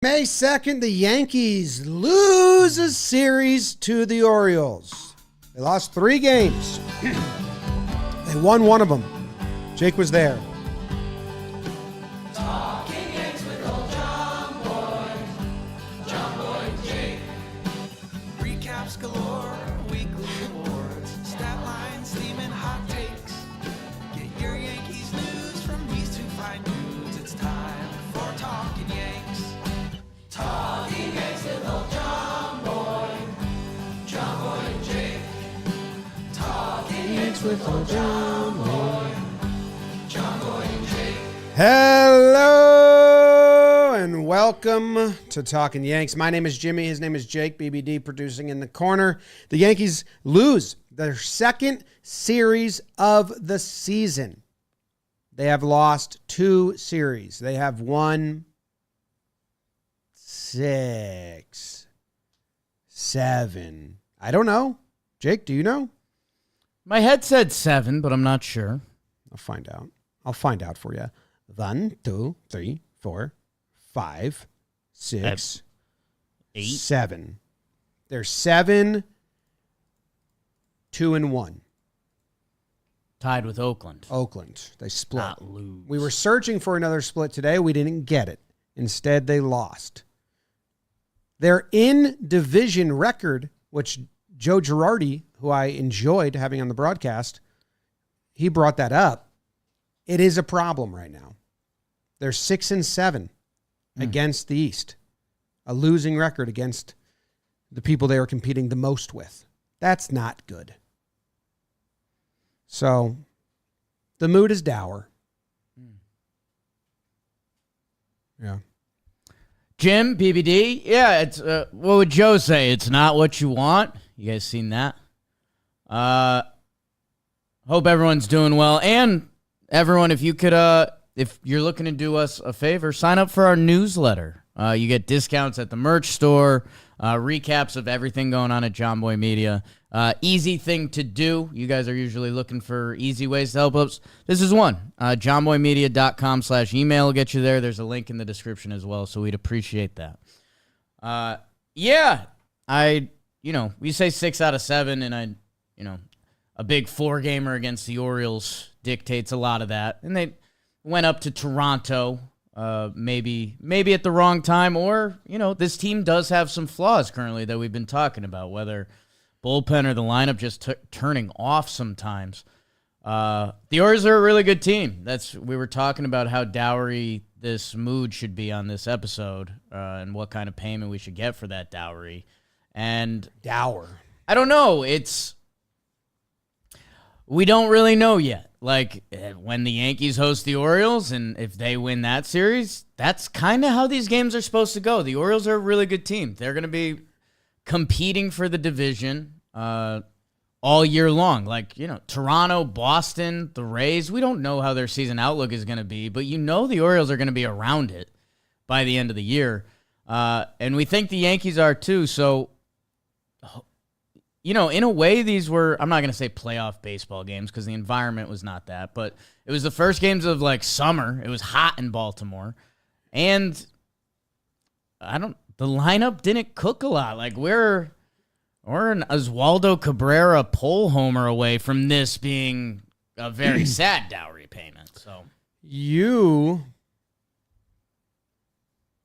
May 2nd, the Yankees lose a series to the Orioles. They lost 3 games. They won one of them. Jake was there. Talking Yanks with old John Boy and Jake. Recaps galore, weekly awards, stat lines, steaming hot takes. Get your Yankees news from these two fine dudes. It's time for Talking Yanks. Talking Yanks with old John Boy and Jake. Talking Yanks with old John Boy and Jake. Hello and welcome to Talkin' Yanks. My name is Jimmy. His name is Jake. BBD producing in the corner. The Yankees lose their second series of the season. They have lost 2 series. They have won 6, 7. I don't know. Jake, do you know? My head said 7, but I'm not sure. I'll find out. I'll find out for you. 1, 2, 3, 4, 5, 6, 8, 7. They're 7, 2-1. Tied with Oakland. Oakland. They split. Not lose. We were searching for another split today. We didn't get it. Instead, they lost. Their in-division record, which Joe Girardi, who I enjoyed having on the broadcast, he brought that up. It is a problem right now. They're 6-7 against the East. A losing record against the people they are competing the most with. That's not good. So, the mood is dour. Yeah. Jim, BBD. Yeah, it's what would Joe say? It's not what you want. You guys seen that? Hope everyone's doing well. And everyone, if you could, if you're looking to do us a favor, sign up for our newsletter. You get discounts at the merch store, recaps of everything going on at John Boy Media. Easy thing to do. You guys are usually looking for easy ways to help us. This is one. johnboymedia.com/email will get you there. There's a link in the description as well, so we'd appreciate that. We say 6 out of 7, and a big 4-gamer against the Orioles dictates a lot of that. And they went up to Toronto, maybe at the wrong time, or, this team does have some flaws currently that we've been talking about, whether bullpen or the lineup just turning off sometimes. The Orioles are a really good team. We were talking about how dowry this mood should be on this episode, and what kind of payment we should get for that dowry. And Dour. I don't know. We don't really know yet. Like, when the Yankees host the Orioles, and if they win that series, that's kind of how these games are supposed to go. The Orioles are a really good team. They're going to be competing for the division all year long. Like, Toronto, Boston, the Rays, we don't know how their season outlook is going to be, but the Orioles are going to be around it by the end of the year. And we think the Yankees are too, so in a way, these were, I'm not going to say playoff baseball games because the environment was not that, but it was the first games of, summer. It was hot in Baltimore. And the lineup didn't cook a lot. We're an Oswaldo Cabrera pole homer away from this being a very sad dowry payment. So You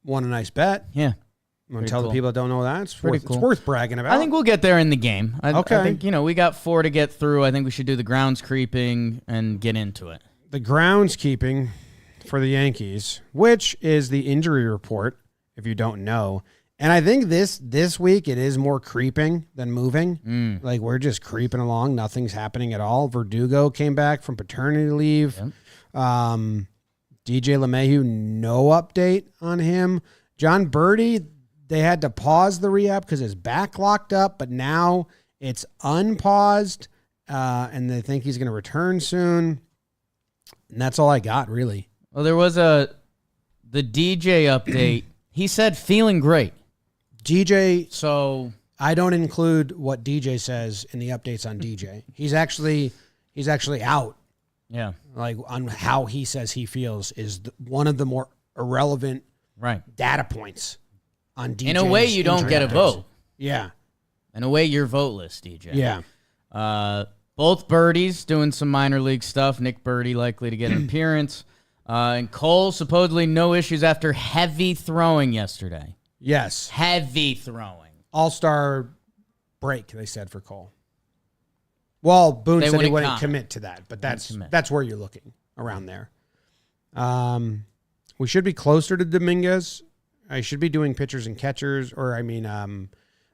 won a nice bet. yeah. You want to tell the people that don't know that? It's Pretty worth, cool. It's worth bragging about. I think we'll get there in the game. Okay. I think, we got 4 to get through. I think we should do the groundskeeping and get into it. The groundskeeping for the Yankees, which is the injury report, if you don't know. And I think this week it is more creeping than moving. We're just creeping along. Nothing's happening at all. Verdugo came back from paternity leave. Yep. DJ LeMahieu, no update on him. John Birdie, they had to pause the rehab because his back locked up, but now it's unpaused, and they think he's going to return soon. And that's all I got, really. Well, there was the DJ update. He said feeling great. DJ, So I don't include what DJ says in the updates on DJ. He's actually out. yeah, On how he says he feels is one of the more irrelevant right. data points on DJ's In a way, you don't get a vote. Yeah. In a way, you're voteless, DJ. Yeah. Both birdies doing some minor league stuff. Nick Birdie likely to get an appearance. And Cole supposedly no issues after heavy throwing yesterday. Yes. Heavy throwing. All-star break, they said, for Cole. Well, Boone said he wouldn't commit to that, but that's where you're looking, around there. We should be closer to Dominguez. I should be doing pitchers and catchers, or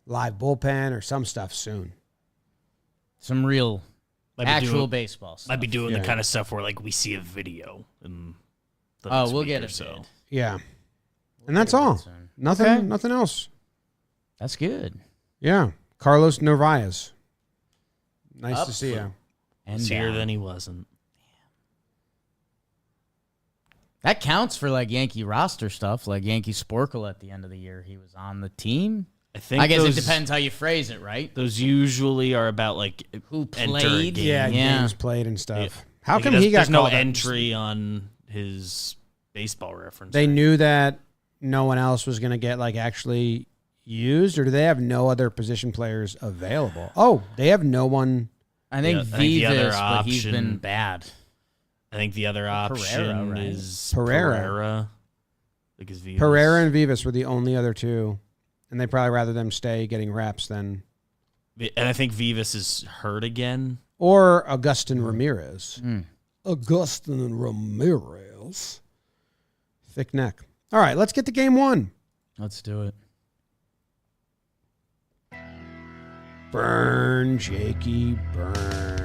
live bullpen or some stuff soon. Some real actual baseball stuff. Might be doing the kind of stuff where like we see a video. We'll get it. So yeah, and that's all. Nothing else. That's good. Yeah, Carlos Narvaez. Nice to see you. And here than he wasn't. That counts for like Yankee roster stuff, like Yankee Sporkle at the end of the year. He was on the team. I guess it depends how you phrase it, right? Those usually are about like who played, games played and stuff. Yeah. How like come he got there's no called entry on his baseball reference? They knew that no one else was going to get like actually used, or do they have no other position players available? Oh, they have no one. I think Vivas, but he's been bad. I think the other option is Pereira. Because Pereira and Vivas were the only other two, and they probably rather them stay getting reps than. And I think Vivas is hurt again. Or Agustin Ramirez. Agustin Ramirez. Thick neck. All right, let's get to game one. Let's do it. Burn, Jakey, burn.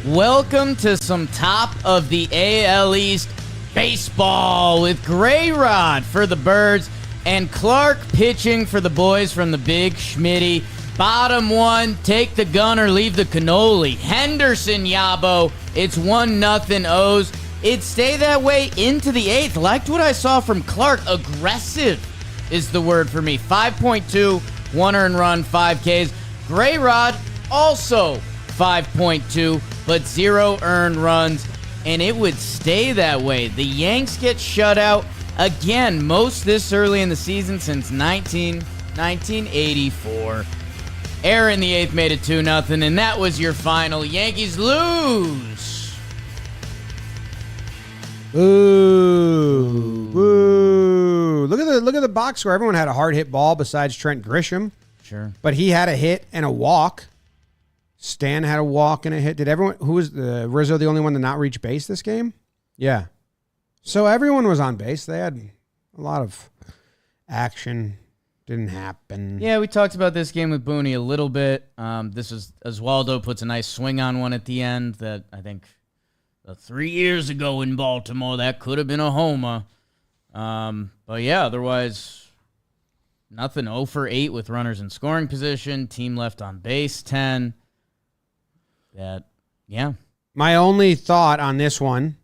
Welcome to some top of the AL East baseball with Gray Rod for the Birds and Clark pitching for the boys from the Big Schmitty. Bottom one, take the gun or leave the cannoli. Henderson, Yabo. It's 1-0 O's. It stay that way into the eighth. Liked what I saw from Clark. Aggressive is the word for me. 5.2, 1 earned run, 5 Ks. Gray Rod, also 5.2, but 0 earned runs. And it would stay that way. The Yanks get shut out again, most this early in the season since 1984. Air in the eighth made it 2-0, and that was your final. Yankees lose. Ooh. Ooh. Look at the box score. Everyone had a hard hit ball besides Trent Grisham. Sure. But he had a hit and a walk. Stan had a walk and a hit. Did everyone, who was Rizzo the only one to not reach base this game? Yeah. So everyone was on base. They had a lot of action. Didn't happen. Yeah, we talked about this game with Booney a little bit. This is Oswaldo puts a nice swing on one at the end that I think 3 years ago in Baltimore, that could have been a homer. But yeah, otherwise, nothing. 0 for 8 with runners in scoring position. Team left on base, 10. My only thought on this one,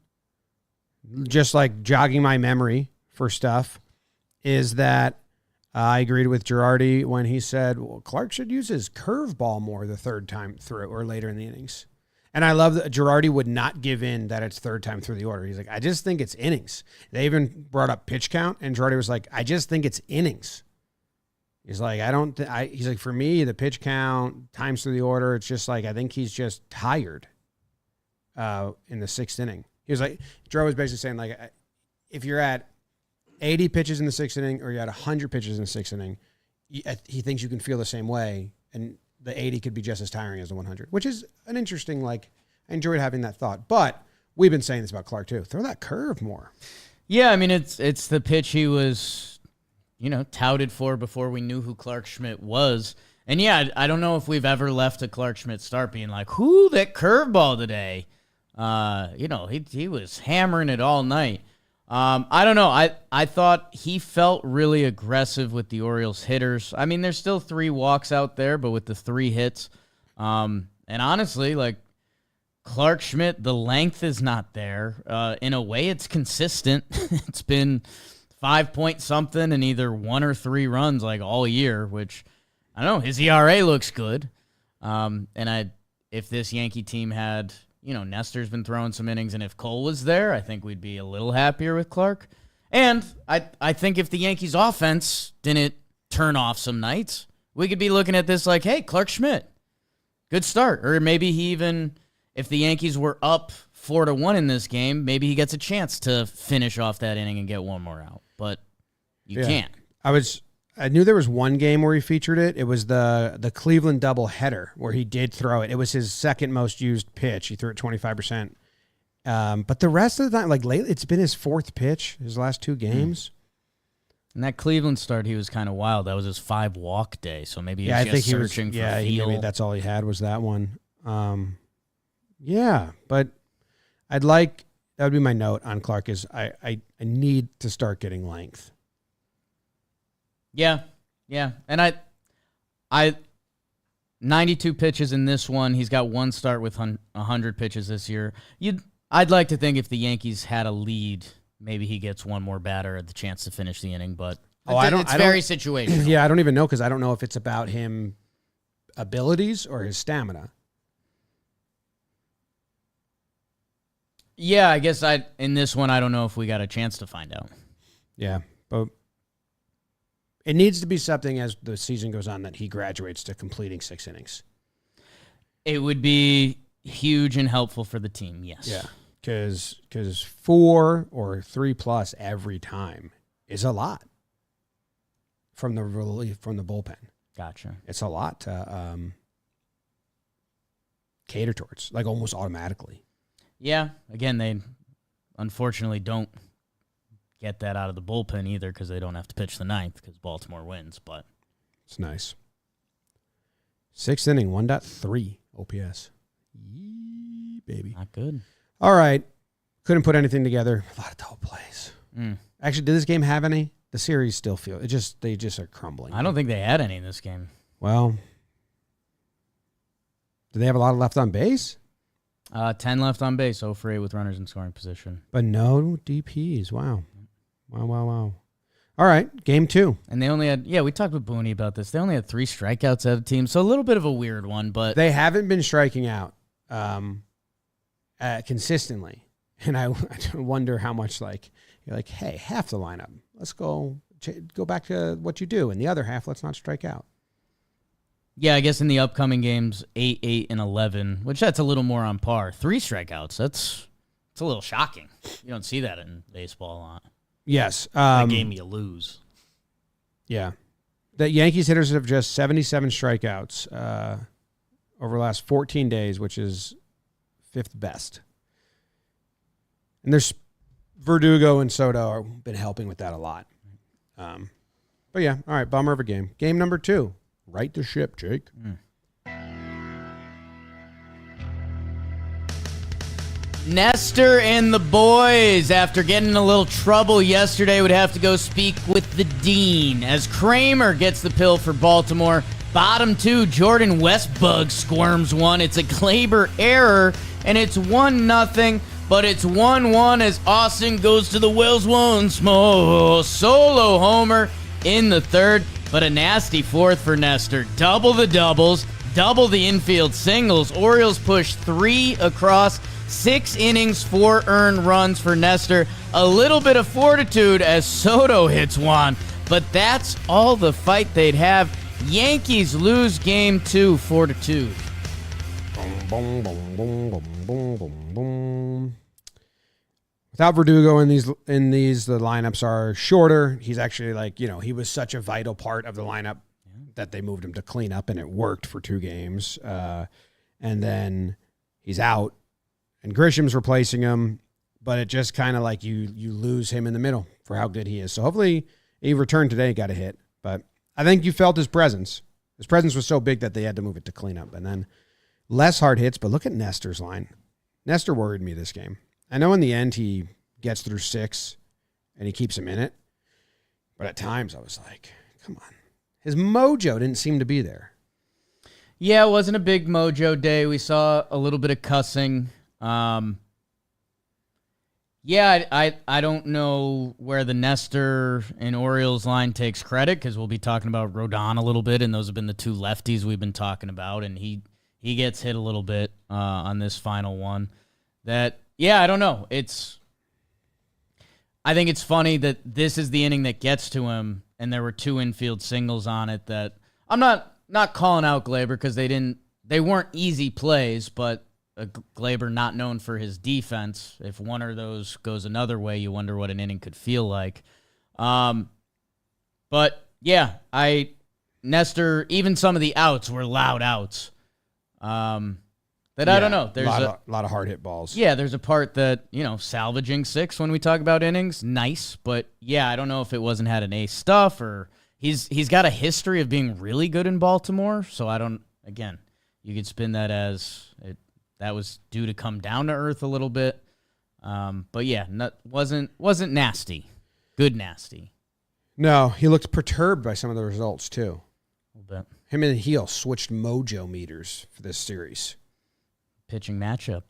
just like jogging my memory for stuff, is that I agreed with Girardi when he said, well, Clark should use his curveball more the third time through or later in the innings. And I love that Girardi would not give in that it's third time through the order. He's like, I just think it's innings. They even brought up pitch count, and Girardi was like, I just think it's innings. He's like, he's like, for me, the pitch count, times through the order, it's just like, I think he's just tired in the sixth inning. He was like, Girardi was basically saying, like, if you're at 80 pitches in the sixth inning or you're at 100 pitches in the sixth inning, he thinks you can feel the same way, and the 80 could be just as tiring as the 100, which is an interesting, like, I enjoyed having that thought. But we've been saying this about Clark, too. Throw that curve more. Yeah, I mean, it's the pitch he was, touted for before we knew who Clark Schmidt was. And, yeah, I don't know if we've ever left a Clark Schmidt start being like, whoo, that curveball today. He was hammering it all night. I don't know. I thought he felt really aggressive with the Orioles hitters. I mean, there's still 3 walks out there, but with the 3 hits. And honestly, like, Clark Schmidt, the length is not there. In a way, it's consistent. It's been 5 point something and either 1 or 3 runs like all year, which, I don't know, his ERA looks good. If this Yankee team had... Nestor's been throwing some innings, and if Cole was there, I think we'd be a little happier with Clark. And I think if the Yankees offense didn't turn off some nights, we could be looking at this like, hey, Clark Schmidt, good start. Or maybe he even, if the Yankees were up 4-1 in this game, maybe he gets a chance to finish off that inning and get one more out. But you can't. I knew there was one game where he featured it. It was the Cleveland doubleheader where he did throw it. It was his second most used pitch. He threw it 25%. But the rest of the time, like lately, it's been his fourth pitch, his last two games. And that Cleveland start, he was kind of wild. That was his 5-walk day, so maybe he was just searching for feel. Maybe that's all he had was that one. But that would be my note on Clark is I need to start getting length. Yeah. And I 92 pitches in this one. He's got one start with 100 pitches this year. I'd like to think if the Yankees had a lead, maybe he gets one more batter at the chance to finish the inning, but it's very situational. Yeah, I don't even know because I don't know if it's about him abilities or his stamina. Yeah, I guess in this one, I don't know if we got a chance to find out. Yeah, but it needs to be something as the season goes on that he graduates to completing 6 innings. It would be huge and helpful for the team, yes. Yeah, because 4 or 3+ every time is a lot from the relief from the bullpen. Gotcha. It's a lot to cater towards, like almost automatically. Yeah, again, they unfortunately don't get that out of the bullpen either because they don't have to pitch the 9th because Baltimore wins, but it's nice. 6th inning, 1.3 OPS. Yee, baby. Not good. All right. Couldn't put anything together. A lot of double plays. Actually, did this game have any? The series still they just are crumbling. I don't think they had any in this game. Well, do they have a lot left on base? 10 left on base, 0 for 8 with runners in scoring position. But no DPs. Wow. Wow. All right, game 2. And they only had, we talked with Booney about this. They only had 3 strikeouts out of the team, so a little bit of a weird one, but they haven't been striking out consistently. And I wonder how much you're like, hey, half the lineup, let's go back to what you do. And the other half, let's not strike out. Yeah, I guess in the upcoming games, 8, 8, and 11, which that's a little more on par. 3 strikeouts, it's a little shocking. You don't see that in baseball a lot. Yes. That game you lose. Yeah. The Yankees hitters have just 77 strikeouts over the last 14 days, which is 5th best. And there's Verdugo and Soto have been helping with that a lot. But yeah, all right, bummer of a game. Game number 2. Right the ship, Jake. Nestor and the boys, after getting in a little trouble yesterday, would have to go speak with the dean as Kramer gets the pill for Baltimore. Bottom 2, Jordan Westbug squirms one. It's a Gleyber error, and it's 1-0, but it's 1-1 as Austin goes to the Wells once more. Solo homer in the 3rd, but a nasty 4th for Nestor. Double the doubles, double the infield singles. Orioles push 3 across, 6 innings, 4 earned runs for Nestor. A little bit of fortitude as Soto hits Juan, but that's all the fight they'd have. Yankees lose game 2, 4-2. Boom, boom, boom, boom, boom, boom, boom. Without Verdugo in these, the lineups are shorter. He's actually he was such a vital part of the lineup that they moved him to cleanup, and it worked for 2 games. And then he's out, and Grisham's replacing him, but it just kind of like you lose him in the middle for how good he is. So hopefully he returned today, got a hit. But I think you felt his presence. His presence was so big that they had to move it to cleanup. And then less hard hits, but look at Nestor's line. Nestor worried me this game. I know in the end he gets through 6 and he keeps him in it. But at times I was like, come on. His mojo didn't seem to be there. Yeah, it wasn't a big mojo day. We saw a little bit of cussing. I don't know where the Nestor and Orioles line takes credit because we'll be talking about Rodon a little bit, and those have been the 2 lefties we've been talking about, and he gets hit a little bit on this final one. I don't know. I think it's funny that this is the inning that gets to him, and there were 2 infield singles on it that I'm not calling out Gleyber because they weren't easy plays, but Gleyber not known for his defense. If one of those goes another way, you wonder what an inning could feel like. But yeah, Nestor, even some of the outs were loud outs. That I don't know. There's a lot of hard hit balls. Yeah, there's a part that, salvaging 6 when we talk about innings, nice. But yeah, I don't know if it wasn't had an ace stuff or he's got a history of being really good in Baltimore. So again, you could spin that as that was due to come down to earth a little bit. But yeah, wasn't nasty. Good nasty. No, he looked perturbed by some of the results too. A little bit. Him and Heel switched mojo meters for this series. Pitching matchup.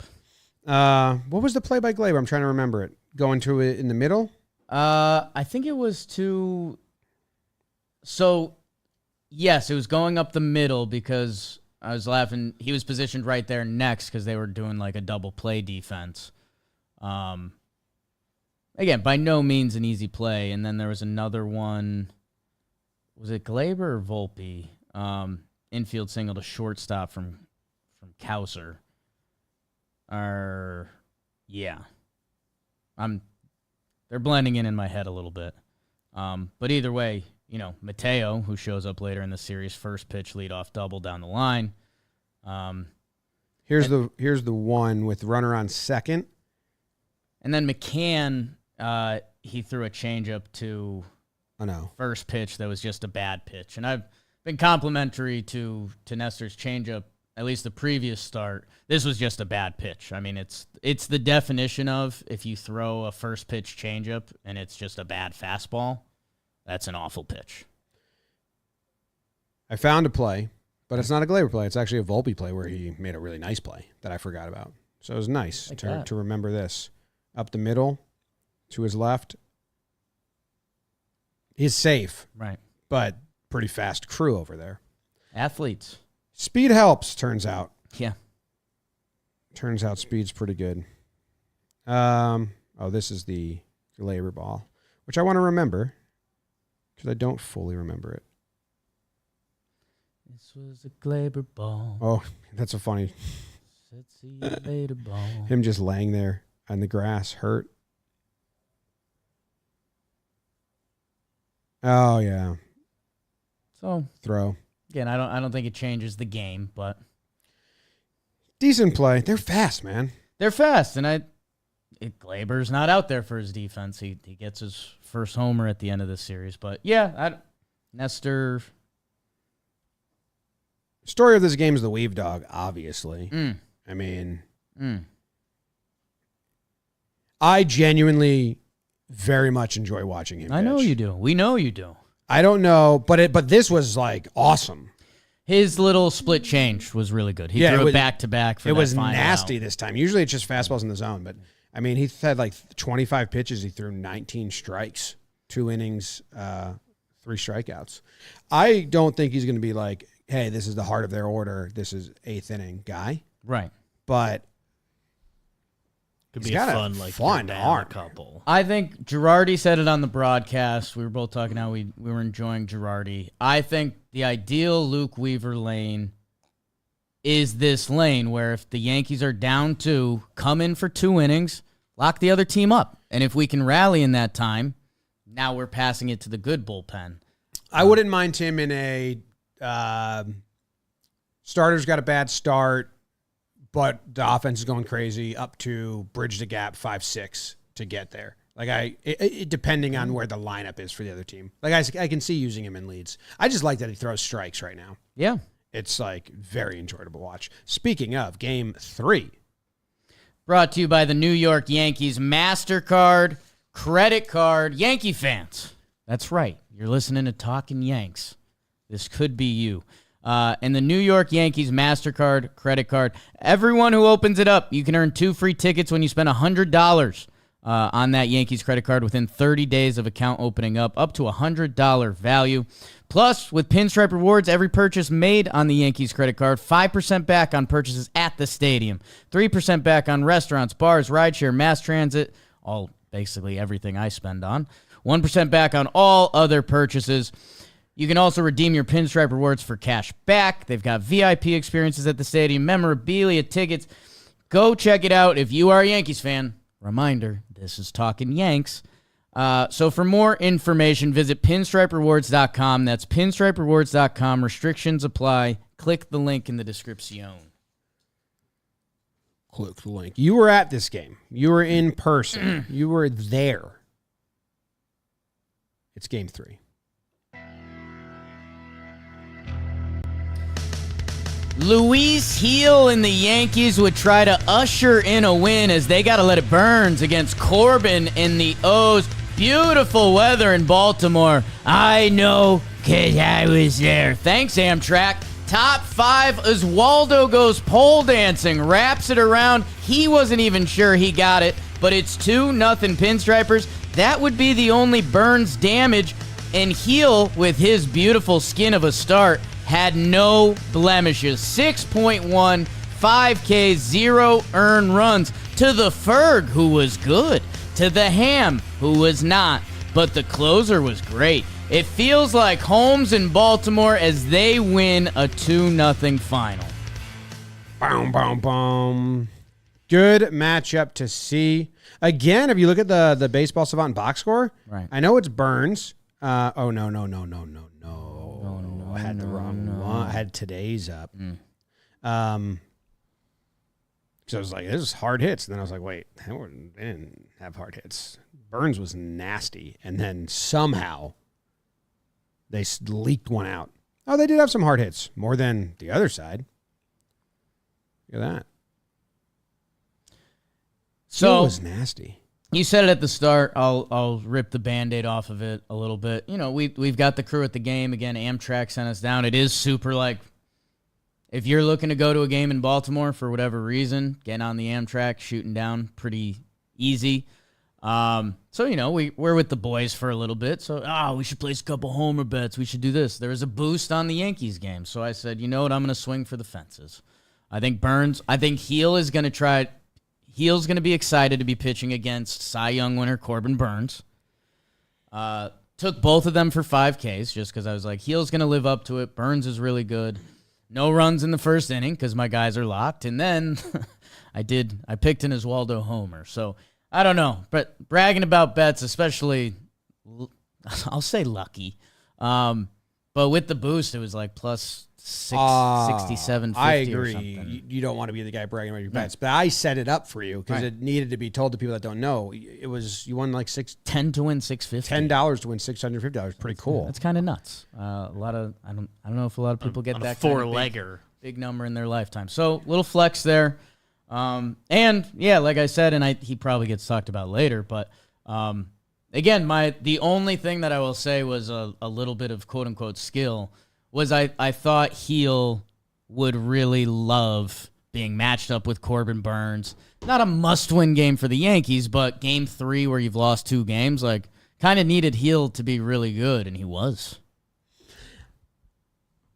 What was the play by Gleyber? I'm trying to remember it. Going to it in the middle? I think it was to... So, yes, it was going up the middle because I was laughing. He was positioned right there next because they were doing like a double play defense. Again, by no means an easy play. And then there was another one. Was it Gleyber or Volpe? Infield single to shortstop from Kauser. Yeah. They're blending in my head a little bit. But either way, Mateo, who shows up later in the series, first pitch leadoff double down the line. Here's the one with runner on second. And then McCann, he threw a changeup to first pitch that was just a bad pitch. And I've been complimentary to Nestor's changeup, at least the previous start. This was just a bad pitch. I mean, it's the definition of if you throw a first pitch changeup and it's just a bad fastball, that's an awful pitch. I found a play, but it's not a Gleyber play. It's actually a Volpe play where he made a really nice play that I forgot about. So it was nice to remember this. Up the middle, to his left. He's safe. Right. But pretty fast crew over there. Athletes. Speed helps, turns out. Yeah. Turns out speed's pretty good. This is the Gleyber ball, which I want to remember because I don't fully remember it. This was a Gleyber ball. Oh, that's a funny. Said see you later ball. Him just laying there on the grass, hurt. Oh yeah. So throw. Again, I don't think it changes the game, but decent play. They're fast, man. They're fast, and Gleyber's not out there for his defense. He gets his first homer at the end of the series, but yeah, Nestor. Story of this game is the Weave Dog, obviously. I mean, I genuinely very much enjoy watching him pitch. I know you do. We know you do. I don't know, but this was like awesome. His little split change was really good. He threw it back to back. It was nasty this time. Usually it's just fastballs in the zone, but I mean he had like 25 pitches. He threw 19 strikes, 2 innings, 3 strikeouts. I don't think he's going to be like, hey, this is the heart of their order. This is 8th inning guy. Right. But could he's be got a fun arm. couple. I think Girardi said it on the broadcast. We were both talking how we were enjoying Girardi. I think the ideal Luke Weaver lane is this lane where if the Yankees are down 2, come in for 2 innings, lock the other team up. And if we can rally in that time, now we're passing it to the good bullpen. I wouldn't mind him in a starter's got a bad start, but the offense is going crazy up to bridge the gap 5-6 to get there. Like depending on where the lineup is for the other team. Like I can see using him in leads. I just like that he throws strikes right now. Yeah. It's like very enjoyable to watch. Speaking of Game 3. Brought to you by the New York Yankees MasterCard credit card. Yankee fans. That's right. You're listening to Talkin Yanks. This could be you. And the New York Yankees MasterCard credit card. Everyone who opens it up, you can earn 2 free tickets when you spend $100 on that Yankees credit card within 30 days of account opening up to $100 value. Plus, with Pinstripe Rewards, every purchase made on the Yankees credit card, 5% back on purchases at the stadium, 3% back on restaurants, bars, rideshare, mass transit, all basically everything I spend on. 1% back on all other purchases. You can also redeem your Pinstripe rewards for cash back. They've got VIP experiences at the stadium, memorabilia, tickets. Go check it out if you are a Yankees fan. Reminder, this is Talkin' Yanks. So for more information, visit pinstriperewards.com. That's pinstriperewards.com. Restrictions apply. Click the link in the description. Click the link. You were at this game. You were in person. You were there. It's game 3. Luis Gil and the Yankees would try to usher in a win as they got to let it burns against Corbin and the O's. Beautiful weather in Baltimore. I know because I was there. Thanks, Amtrak. Top 5, Oswaldo goes pole dancing, wraps it around. He wasn't even sure he got it, but it's 2-0 Pinstripers. That would be the only Burns damage, and Gil, with his beautiful skin of a start, had no blemishes. 6.1, 5 Ks, 0 earned runs. To the Ferg, who was good. To the Ham, who was not. But the closer was great. It feels like Holmes in Baltimore as they win a 2-0 final. Boom, boom, boom. Good matchup to see. Again, if you look at the Baseball Savant box score, right. I know it's Burns. No. I had the wrong one. I had today's up. So I was like, this is hard hits. And then I was like, wait, they didn't have hard hits. Burns was nasty. And then somehow they leaked one out. Oh, they did have some hard hits. More than the other side. Look at that. So it was nasty. You said it at the start. I'll rip the Band-Aid off of it a little bit. You know, we've got the crew at the game. Again, Amtrak sent us down. It is super, like, if you're looking to go to a game in Baltimore for whatever reason, getting on the Amtrak, shooting down, pretty easy. So, you know, we're with the boys for a little bit. So, we should place a couple homer bets. We should do this. There was a boost on the Yankees game. So I said, you know what? I'm going to swing for the fences. I think Gil is going to try it. Gil's going to be excited to be pitching against Cy Young winner Corbin Burns. Took both of them for 5 Ks just because I was like, Gil's going to live up to it. Burns is really good. No runs in the first inning because my guys are locked. And then I picked an Oswaldo homer. So I don't know. But bragging about bets, especially, I'll say lucky. But with the boost, it was like plus 67.50 I or agree. something. You don't want to be the guy bragging about your bets, but I set it up for you because it needed to be told to people that don't know. It was you won like 10 to win $650. $10 to win $650. Pretty cool. That's kind of nuts. A lot of I don't know if a lot of people get that four kind of legger big number in their lifetime. So little flex there, and yeah, like I said, and he probably gets talked about later, but again, the only thing that I will say was a little bit of quote unquote skill. Was I thought Gil would really love being matched up with Corbin Burns. Not a must-win game for the Yankees, but game 3 where you've lost 2 games, like kind of needed Gil to be really good, and he was.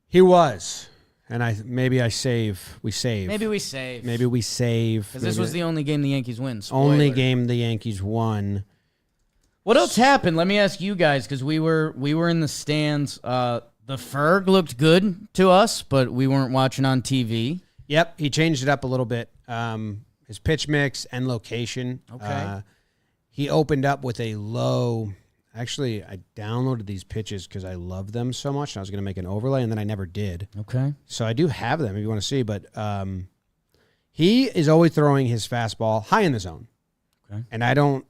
He was. And maybe we save. Maybe we save. Because this was the only game the Yankees win. Spoiler. Only game the Yankees won. What else happened? Let me ask you guys, because we were in the stands. The Ferg looked good to us, but we weren't watching on TV. Yep, he changed it up a little bit. His pitch mix and location. Okay. He opened up with a low. Actually, I downloaded these pitches because I love them so much, and I was going to make an overlay, and then I never did. Okay. So I do have them if you want to see, but he is always throwing his fastball high in the zone. Okay. And I don't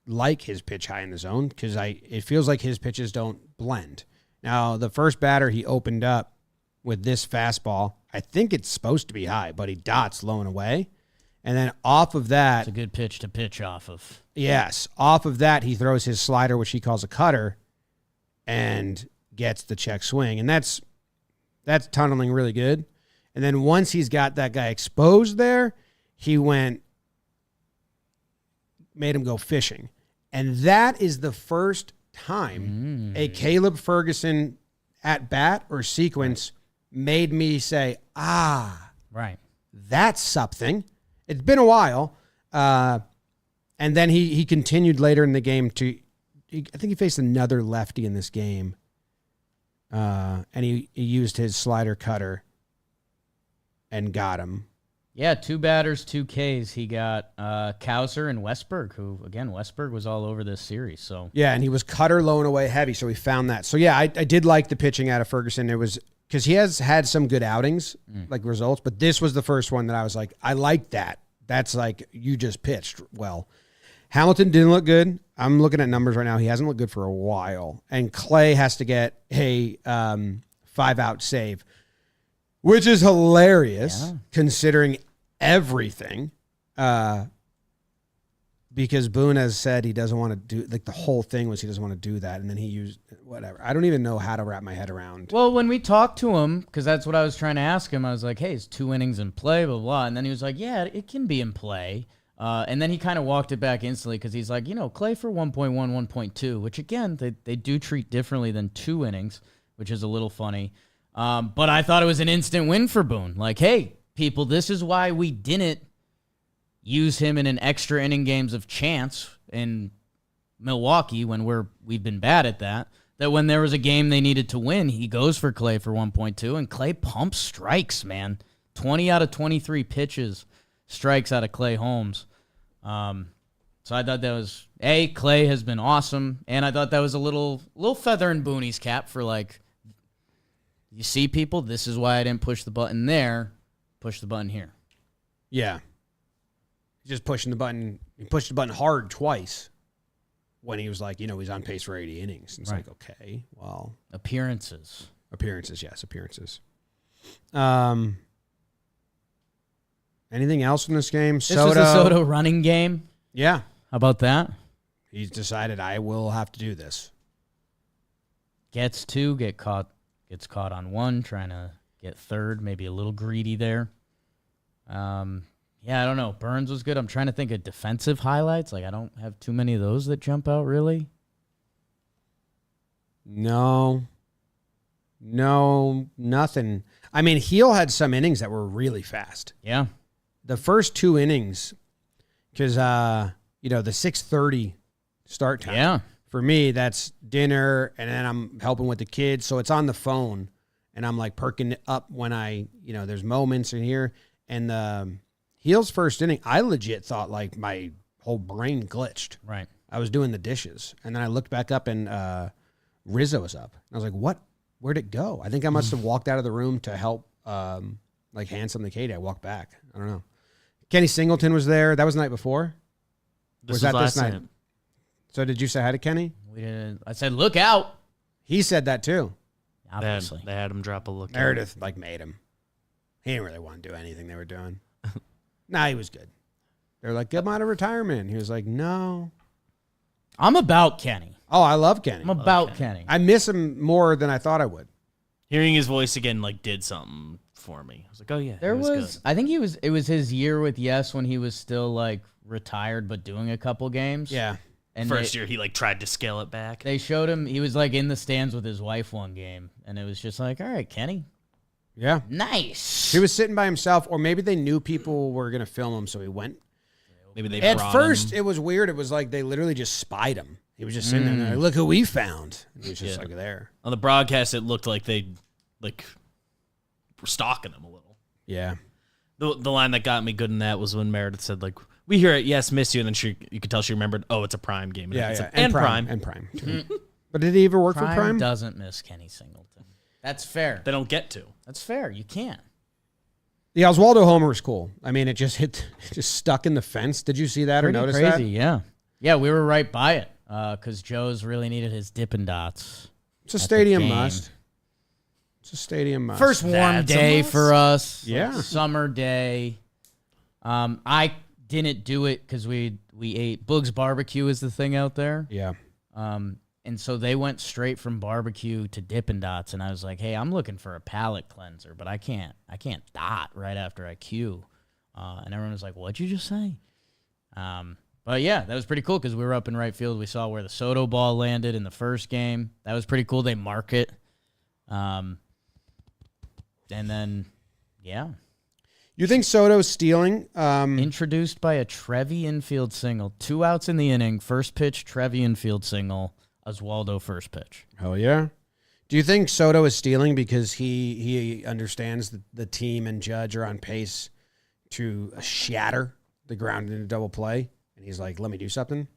like his pitch high in the zone because it feels like his pitches don't blend. Now, the first batter he opened up with this fastball, I think it's supposed to be high, but he dots low and away. And then off of that... It's a good pitch to pitch off of. Yes. Off of that, he throws his slider, which he calls a cutter, and gets the check swing. And that's tunneling really good. And then once he's got that guy exposed there, he made him go fishing. And that is the first time a Caleb Ferguson at bat or sequence made me say, right, that's something. It's been a while. And then he continued later in the game I think he faced another lefty in this game. And he used his slider cutter and got him. Yeah, 2 batters, 2 Ks. He got Kouser and Westberg, who, again, Westberg was all over this series. So Yeah, and he was cutter low and away heavy, so we found that. So, yeah, I did like the pitching out of Ferguson. It was because he has had some good outings, like results, but this was the first one that I was like, I like that. That's like you just pitched well. Hamilton didn't look good. I'm looking at numbers right now. He hasn't looked good for a while. And Clay has to get a 5-out save, which is hilarious considering everything. Because Boone has said he doesn't want to do, like the whole thing was he doesn't want to do that. And then he used whatever. I don't even know how to wrap my head around. Well, when we talked to him, because that's what I was trying to ask him, I was like, hey, it's 2 innings in play, blah, blah. And then he was like, yeah, it can be in play. And then he kind of walked it back instantly because he's like, Clay for 1.1, 1.2, which, again, they do treat differently than 2 innings, which is a little funny. But I thought it was an instant win for Boone. Like, hey, people, this is why we didn't use him in an extra inning games of chance in Milwaukee when we've been bad at that. That when there was a game they needed to win, he goes for Clay for 1.2, and Clay pumps strikes, man. 20 out of 23 pitches, strikes out of Clay Holmes. So I thought that was, Clay has been awesome, and I thought that was a little feather in Boone's cap for like, you see, people, this is why I didn't push the button there, push the button here. Yeah. Just pushing the button. He pushed the button hard twice when he was like, he's on pace for 80 innings. And it's like, okay, well. Appearances, yes, appearances. Anything else in this game? This was a Soto running game. Yeah. How about that? He's decided I will have to do this. Gets 2, gets caught on 1, trying to get 3rd, maybe a little greedy there. Yeah, I don't know. Burns was good. I'm trying to think of defensive highlights. Like, I don't have too many of those that jump out, really. No, nothing. I mean, Heel had some innings that were really fast. Yeah. The first 2 innings, because, the 6:30 start time. Yeah. For me, that's dinner, and then I'm helping with the kids, so it's on the phone, and I'm, like, perking it up when there's moments in here, and Heel's first inning, I legit thought like my whole brain glitched. Right. I was doing the dishes, and then I looked back up, and Rizzo was up. I was like, "What? Where'd it go?" I think I must have walked out of the room to help, like hand something to Katie. I walked back. I don't know. Kenny Singleton was there. That was the night before. This that was this night? night. So did you say hi to Kenny? We didn't. I said, look out. He said that too. Obviously. They had him drop a look. Meredith made him. He didn't really want to do anything they were doing. Nah, he was good. They're like, get him out of retirement. He was like, no. I'm about Kenny. Oh, I love Kenny. I'm about Kenny. I miss him more than I thought I would. Hearing his voice again did something for me. I was like, oh yeah, There it was good. I think it was his year with Yes when he was still like retired but doing a couple games. Yeah. And First year he tried to scale it back. they showed him, he was like in the stands with his wife one game, and it was just like, all right, Kenny. Yeah. Nice. He was sitting by himself, or maybe they knew people were going to film him, so he went. Maybe they At brought first, him. it was weird. It was like they literally just spied him. He was just sitting there, and they're like, look who we found. And he was just like there. On the broadcast, it looked like they were stalking him a little. Yeah. The line that got me good in that was when Meredith said, like, we hear it, yes, miss you, and then you could tell she remembered, oh, it's a Prime game. And Prime. And Prime. Too. But did he ever work for Prime? Doesn't miss Kenny Singleton. That's fair. They don't get to. That's fair. You can't. The Oswaldo homer was cool. I mean, it just stuck in the fence. Did you see that Pretty or notice crazy, that? yeah. Yeah, we were right by it because Joe's really needed his Dippin' Dots. It's a stadium must. It's a stadium must. First warm That's a day must. for us. Yeah. Summer day. I didn't do it because we ate Boog's Barbecue is the thing out there. Yeah. And so they went straight from barbecue to Dippin' Dots, and I was like, hey, I'm looking for a palate cleanser, but I can't dot right after I cue. And everyone was like, what'd you just say? But yeah, that was pretty cool because we were up in right field. We saw where the Soto ball landed in the first game. That was pretty cool. They mark it. And then, yeah. You think Soto's stealing? Introduced by a Trevi infield single. 2 outs in the inning. First pitch, Trevi infield single. Oswaldo first pitch. Hell yeah. Do you think Soto is stealing because he understands that the team and Judge are on pace to shatter the ground into double play? And he's like, let me do something?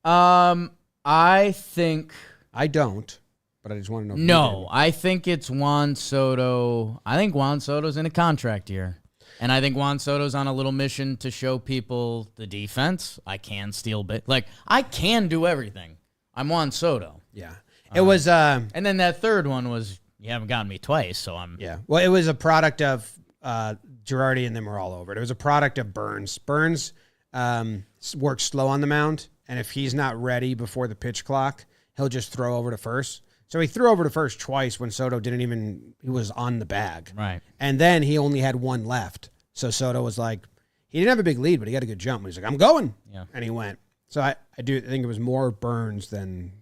I think... I don't, but I just want to know. No, I think it's Juan Soto. I think Juan Soto's in a contract year. And I think Juan Soto's on a little mission to show people the defense. I can steal like I can do everything. I'm Juan Soto. Yeah. It was and then that third one was you haven't gotten me twice, so I'm Yeah. Well, it was a product of Girardi and them were all over it. It was a product of Burns. Burns works slow on the mound, and if he's not ready before the pitch clock, he'll just throw over to first. So he threw over to first twice when Soto he was on the bag. Right. And then he only had one left. So Soto was like, he didn't have a big lead, but he got a good jump. He's like, I'm going. Yeah. And he went. So I think it was more Burns than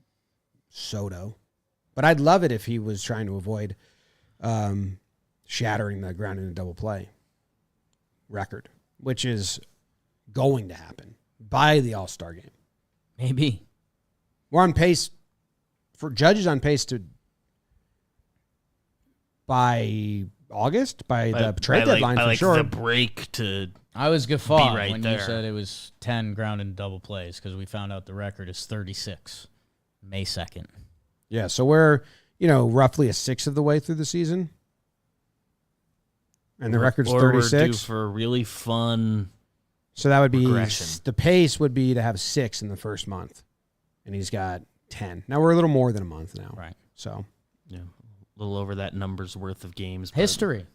Soto. But I'd love it if he was trying to avoid shattering the ground into double play record, which is going to happen by the All-Star game. Maybe. We're on pace for Judge is on pace to by August, by the trade deadline for sure. The break to I was guffawed right when there. you said it was 10 ground and double plays because we found out the record is 36, May 2nd. Yeah, so we're, roughly a sixth of the way through the season. And the record's 36. We're due for a really fun So that would be, regression. the pace would be to have 6 in the first month. And he's got 10. Now we're a little more than a month now. Right. So. Yeah, a little over that number's worth of games. but- History,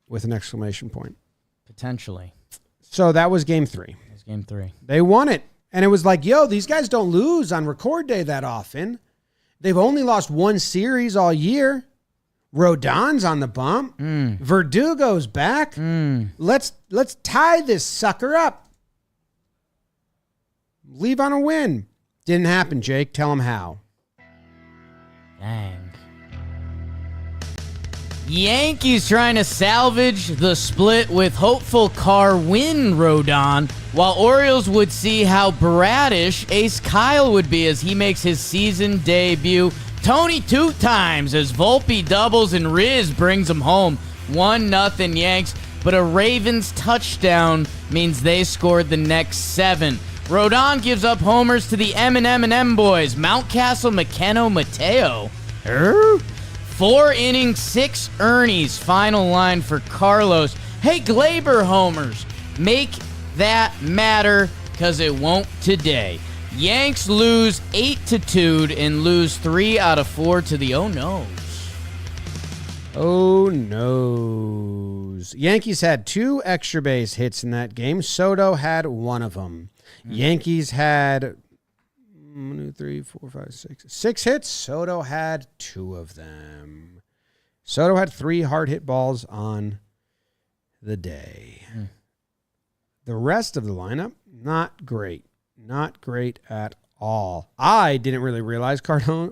With an exclamation point. potentially. So that was game 3. It's game 3. They won it. And it was like, these guys don't lose on record day that often. They've only lost one series all year. Rodon's on the bump. Verdugo's back. Let's tie this sucker up. Leave on a win. Didn't happen, Jake. Tell him how. Dang. Yankees trying to salvage the split with hopeful win Rodon, while Orioles would see how bratish Ace Kyle would be as he makes his season debut. Tony 2 times as Volpe doubles and Riz brings him home. 1-0 Yanks, but a Ravens touchdown means they scored the next 7. Rodon gives up homers to the M&M boys, Mountcastle, McKenna, Mateo. 4 innings, 6 earnies. Final line for Carlos. Hey, Gleyber homers. Make that matter, because it won't today. Yanks lose 8-2 and lose 3 out of 4 to the oh-no's. Oh, noes. Yankees had 2 extra base hits in that game. Soto had one of them. Yankees had 1, 2, 3, 4, 5, 6. 6 hits. Soto had 2 of them. Soto had 3 hard hit balls on the day. The rest of the lineup, not great. Not great at all. I didn't really realize Carlos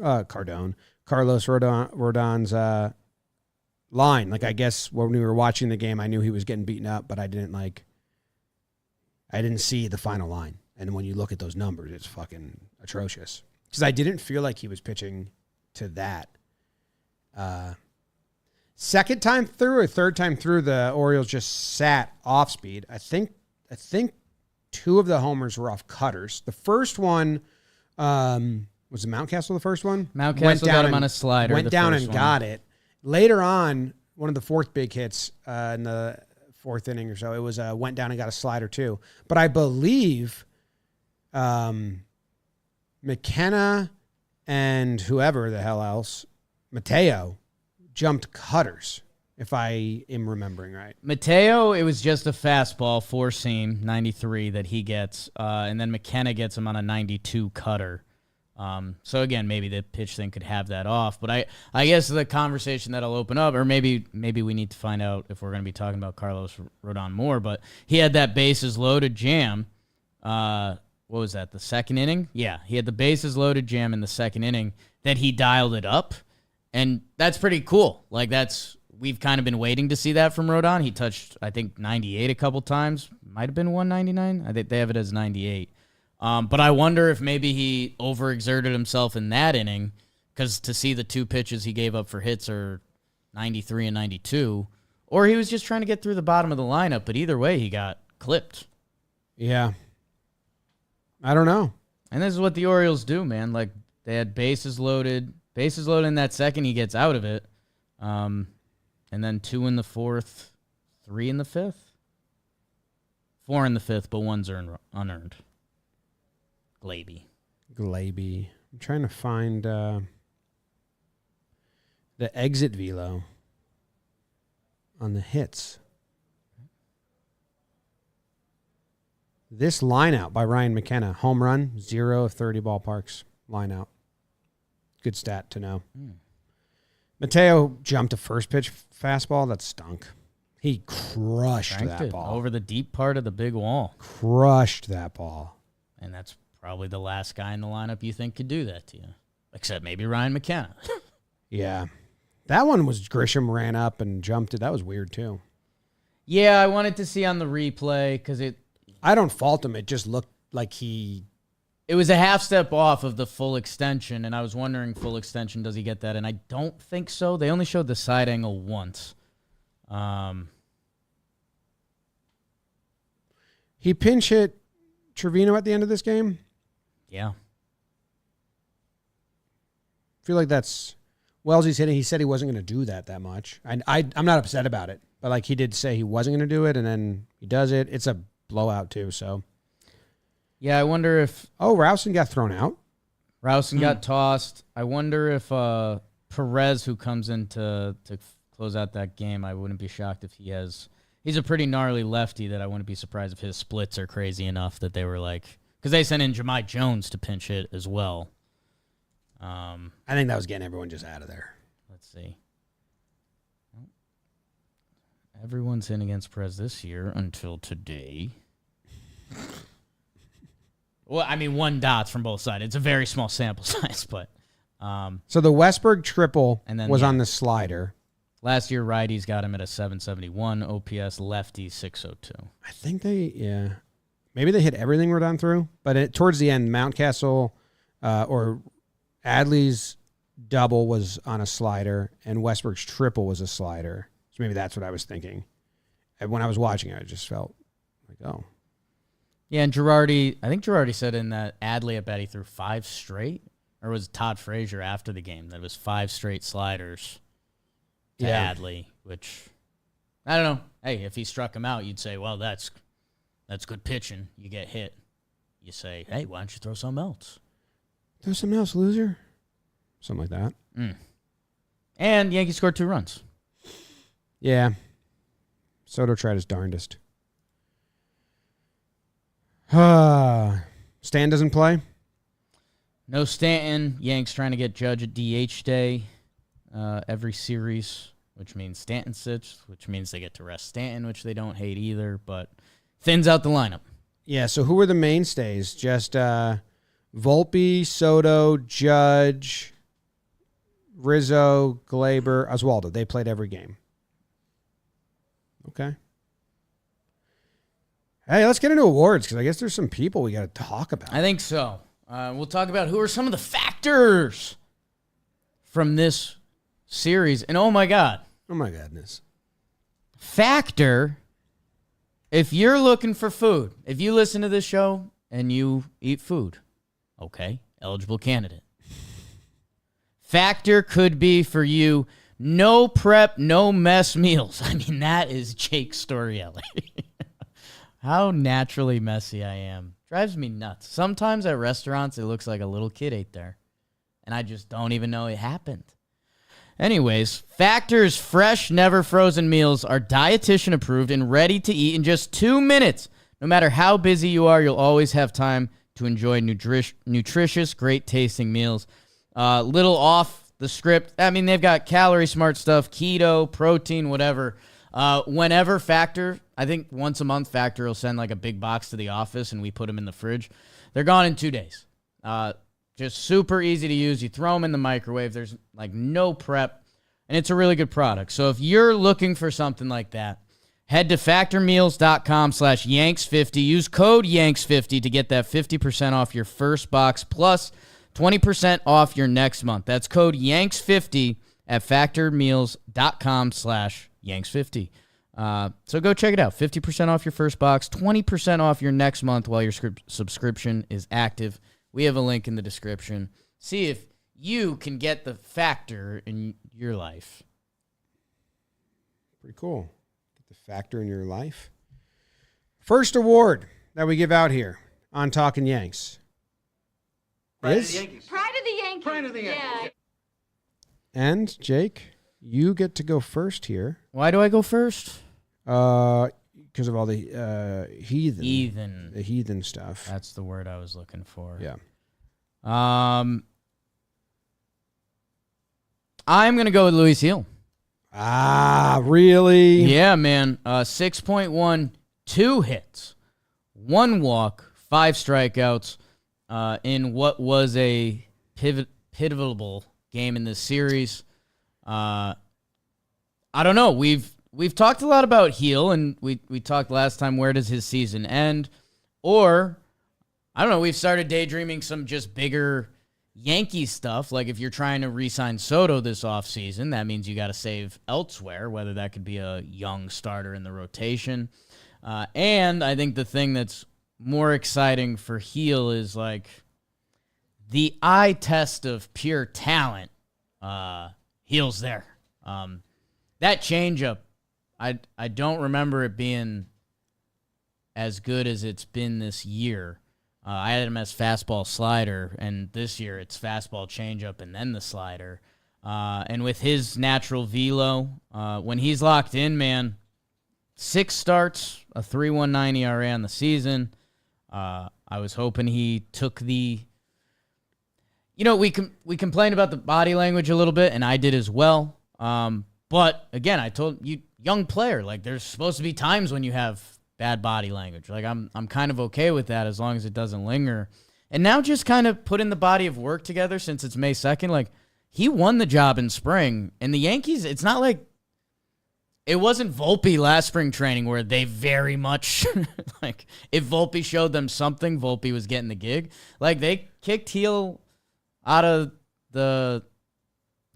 Rodon's line. Like, I guess when we were watching the game, I knew he was getting beaten up, but I didn't see the final line. And when you look at those numbers, it's fucking atrocious. Because I didn't feel like he was pitching to that. Second time through or third time through, the Orioles just sat off speed. I think 2 of the homers were off cutters. The first one, was it Mountcastle the first one? Mountcastle got him on a slider. Went down and got it. Later on, one of the fourth big hits in the 4th inning or so, it was went down and got a slider too. But I believe McKenna and whoever the hell else, Mateo, jumped cutters, if I am remembering right. Mateo, it was just a fastball, 4-seam, 93 that he gets. And then McKenna gets him on a 92 cutter. So again, maybe the pitch thing could have that off. But I guess the conversation that'll open up, or maybe we need to find out if we're going to be talking about Carlos Rodon more, but he had that bases loaded jam. What was that, the 2nd inning? Yeah, he had the bases loaded jam in the 2nd inning that he dialed it up. And that's pretty cool. Like, that's we've kind of been waiting to see that from Rodon. He touched, I think, 98 a couple times. Might have been 199. I think they have it as 98. But I wonder if maybe he overexerted himself in that inning, because to see the 2 pitches he gave up for hits are 93 and 92, or he was just trying to get through the bottom of the lineup. But either way, he got clipped. Yeah. I don't know. And this is what the Orioles do, man. Like, they had bases loaded in that second. He gets out of it. And then 2 in the 4th, 3 in the 5th, 4 in the 5th, but 1's unearned. Gleyber. I'm trying to find the exit velo on the hits. This line out by Ryan McKenna. Home run, 0 of 30 ballparks. Line out. Good stat to know. Mateo jumped a first pitch fastball. That stunk. He crushed that ball. Over the deep part of the big wall. Crushed that ball. And that's probably the last guy in the lineup you think could do that to you. Except maybe Ryan McKenna. Yeah. That one was Grisham ran up and jumped it. That was weird too. Yeah, I wanted to see on the replay because I don't fault him. It just looked like it was a half step off of the full extension, and I was wondering, full extension, does he get that? And I don't think so. They only showed the side angle once. He pinch hit Trevino at the end of this game. Yeah. I feel like that's Wellesley's hitting. He said he wasn't going to do that much. I'm not upset about it, but like he did say he wasn't going to do it, and then he does it. It's a blowout too, so. Yeah, I wonder if... Oh, Rowson got thrown out. Rowson got tossed. I wonder if Perez, who comes in to close out that game, I wouldn't be shocked if he has... He's a pretty gnarly lefty that I wouldn't be surprised if his splits are crazy enough that they were like... Because they sent in Jahmai Jones to pinch hit as well. I think that was getting everyone just out of there. Let's see. Everyone's in against Perez this year until today. Well, I mean, 1 dots from both sides. It's a very small sample size, but... So the Westberg triple was yeah, on the slider. Last year, righties got him at a 771 OPS, lefty 602. I think maybe they hit everything Rodon through, but towards the end, Mountcastle or Adley's double was on a slider, and Westberg's triple was a slider. So maybe that's what I was thinking. And when I was watching it, I just felt like, oh. Yeah, and I think Girardi said in that Adley, I bet he threw 5 straight, or was Todd Frazier after the game that it was 5 straight sliders to Adley, which, I don't know. Hey, if he struck him out, you'd say, well, that's good pitching. You get hit. You say, hey, why don't you throw something else? Throw something else, loser. Something like that. And Yankees scored 2 runs. Yeah. Soto tried his darndest. Stan doesn't play? No Stanton. Yanks trying to get Judge at DH day every series, which means Stanton sits, which means they get to rest Stanton, which they don't hate either, but thins out the lineup. Yeah, so who are the mainstays? Just Volpe, Soto, Judge, Rizzo, Gleyber, Oswaldo. They played every game. Okay. Hey, let's get into awards because I guess there's some people we got to talk about. I think so. We'll talk about who are some of the factors from this series. And oh my goodness. Factor, if you're looking for food, if you listen to this show and you eat food, okay, eligible candidate. Factor could be for you, no prep, no mess meals. I mean, that is Jake Storielli. How naturally messy I am. Drives me nuts. Sometimes at restaurants, it looks like a little kid ate there. And I just don't even know it happened. Anyways, Factor's fresh, never frozen meals are dietitian approved and ready to eat in just 2 minutes. No matter how busy you are, you'll always have time to enjoy nutritious, great tasting meals. Little off the script. I mean, they've got calorie smart stuff, keto, protein, whatever. Whenever Factor, I think once a month, Factor will send like a big box to the office and we put them in the fridge. They're gone in 2 days. Just super easy to use. You throw them in the microwave. There's like no prep. and it's a really good product. So if you're looking for something like that, head to factormeals.com/Yanks50. Use code Yanks50 to get that 50% off your first box plus 20% off your next month. That's code Yanks50 at factormeals.com/Yanks50. So go check it out. 50% off your first box, 20% off your next month while your subscription is active. We have a link in the description. See if you can get the factor in your life. Pretty cool. Get the factor in your life. First award that we give out here on Talkin' Yanks is... Pride of the Yankees. Pride of the Yankees. Yeah. And, Jake, you get to go first here. Why do I go first? Because of all the Heathen. The heathen stuff. That's the word I was looking for. Yeah. I'm going to go with Luis Heel. Ah, really? Yeah, man. 6.1, 2 hits, 1 walk, 5 strikeouts in what was a pivotal game in this series. I don't know. We've talked a lot about Heel, and we talked last time, where does his season end? Or, I don't know, we've started daydreaming some just bigger Yankee stuff. Like if you're trying to re-sign Soto this offseason, that means you got to save elsewhere, whether that could be a young starter in the rotation. And I think the thing that's more exciting for Heel is like the eye test of pure talent. Heel's there. That changeup, I don't remember it being as good as it's been this year. I had him as fastball slider, and this year it's fastball changeup and then the slider. And with his natural velo, when he's locked in, man, 6 starts, a 3.19 ERA on the season. I was hoping he took the... You know, we complained about the body language a little bit, and I did as well. But, again, I told you, young player, like, there's supposed to be times when you have bad body language. Like, I'm kind of okay with that as long as it doesn't linger. And now just kind of putting the body of work together since it's May 2nd, like, he won the job in spring. And the Yankees, it's not like it wasn't Volpe last spring training where they very much, like, if Volpe showed them something, Volpe was getting the gig. Like, they kicked Heel out of the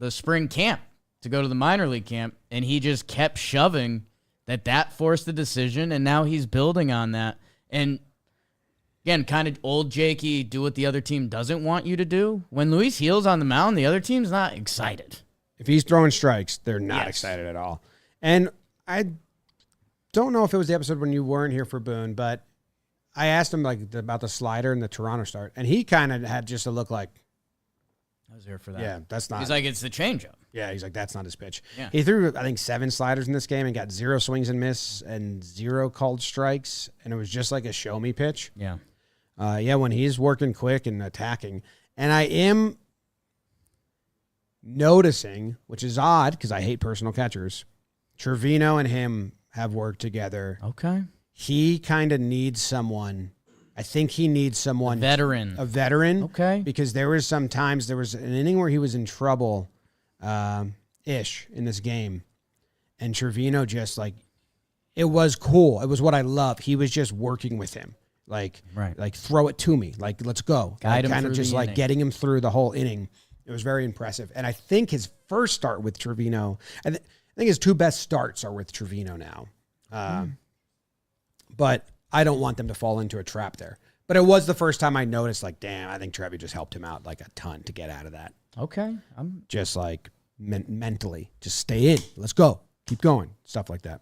spring camp to go to the minor league camp, and he just kept shoving that forced the decision, and now he's building on that. And, again, kind of old Jakey, do what the other team doesn't want you to do. When Luis Heel's on the mound, the other team's not excited. If he's throwing strikes, they're not excited at all. And I don't know if it was the episode when you weren't here for Boone, but I asked him like about the slider and the Toronto start, and he kind of had just a look like, I was here for that. Yeah, that's not. He's like, it's the changeup. Yeah, he's like, that's not his pitch. Yeah. He threw, I think, 7 sliders in this game and got 0 swings and miss and 0 called strikes, and it was just like a show-me pitch. Yeah. When he's working quick and attacking. And I am noticing, which is odd because I hate personal catchers, Trevino and him have worked together. Okay. He kind of needs someone. I think he needs someone. A veteran. Okay. Because there was an inning where he was in trouble ish in this game. And Trevino just like, it was cool. It was what I love. He was just working with him. Like, right. Like throw it to me. Like, let's go. Guide him kind through of just the like inning. getting him through the whole inning. It was very impressive. And I think his first start with Trevino, I think his 2 best starts are with Trevino now. But I don't want them to fall into a trap there. But it was the first time I noticed, like, damn, I think Trevi just helped him out like a ton to get out of that. Okay. I'm just like mentally, just stay in. Let's go. Keep going. Stuff like that.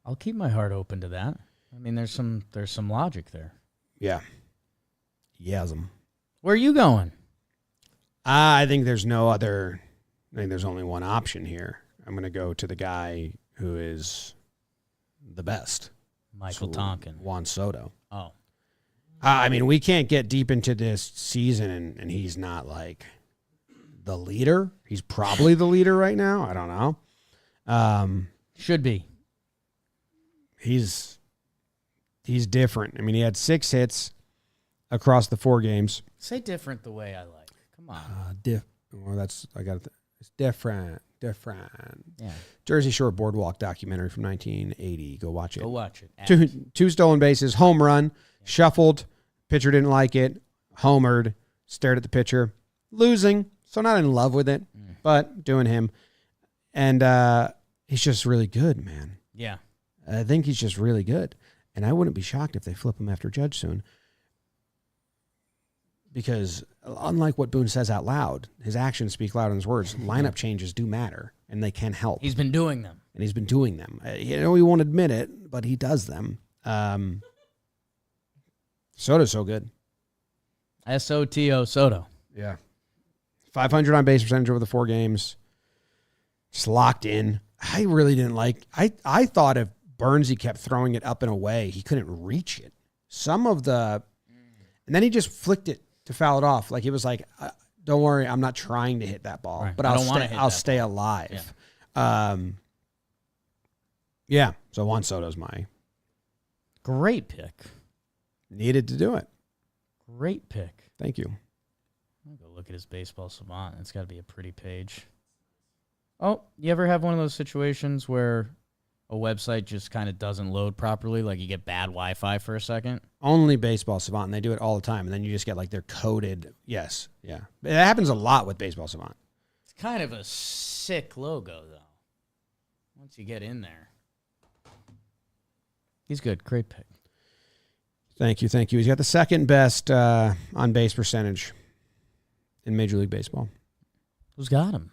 I'll keep my heart open to that. I mean, there's some logic there. Yeah. Yasm. Where are you going? I think there's no other. I think there's only one option here. I'm going to go to the guy who is the best. Michael Talkin. Juan Soto. Oh. I mean, we can't get deep into this season and he's not like the leader. He's probably the leader right now. I don't know. Should be. He's different. I mean, he had 6 hits across the 4 games. Say different the way I like. Come on. It's different. different. Yeah. Jersey Shore Boardwalk documentary from 1980. Go watch it. Go watch it. Two stolen bases, home run, shuffled. Pitcher didn't like it. Homered, stared at the pitcher, losing. So not in love with it, but doing him. And he's just really good, man. Yeah. I think he's just really good. And I wouldn't be shocked if they flip him after Judge soon. Because unlike what Boone says out loud, his actions speak louder than his words. Lineup changes do matter, and they can help. He's been doing them. And he's been doing them. He won't admit it, but he does them. Soto's so good. SOTO, Soto. Yeah. 500 on base percentage over the 4 games. Just locked in. I really didn't like. I thought if Burnsy kept throwing it up and away, he couldn't reach it. And then he just flicked it to foul it off. Like he was like, "Don't worry, I'm not trying to hit that ball, Right. but I'll stay alive." Yeah. So Juan Soto's my Great pick. needed to do it. Great pick. Thank you. I'll go look at his baseball savant. It's got to be a pretty page. Oh, you ever have one of those situations where a website just kind of doesn't load properly? Like you get bad Wi-Fi for a second? Only Baseball Savant, and they do it all the time. And then you just get like their coded. Yes. Yeah. It happens a lot with Baseball Savant. It's kind of a sick logo, though. Once you get in there. He's good. Great pick. Thank you. He's got the second best on base percentage in Major League Baseball. Who's got him?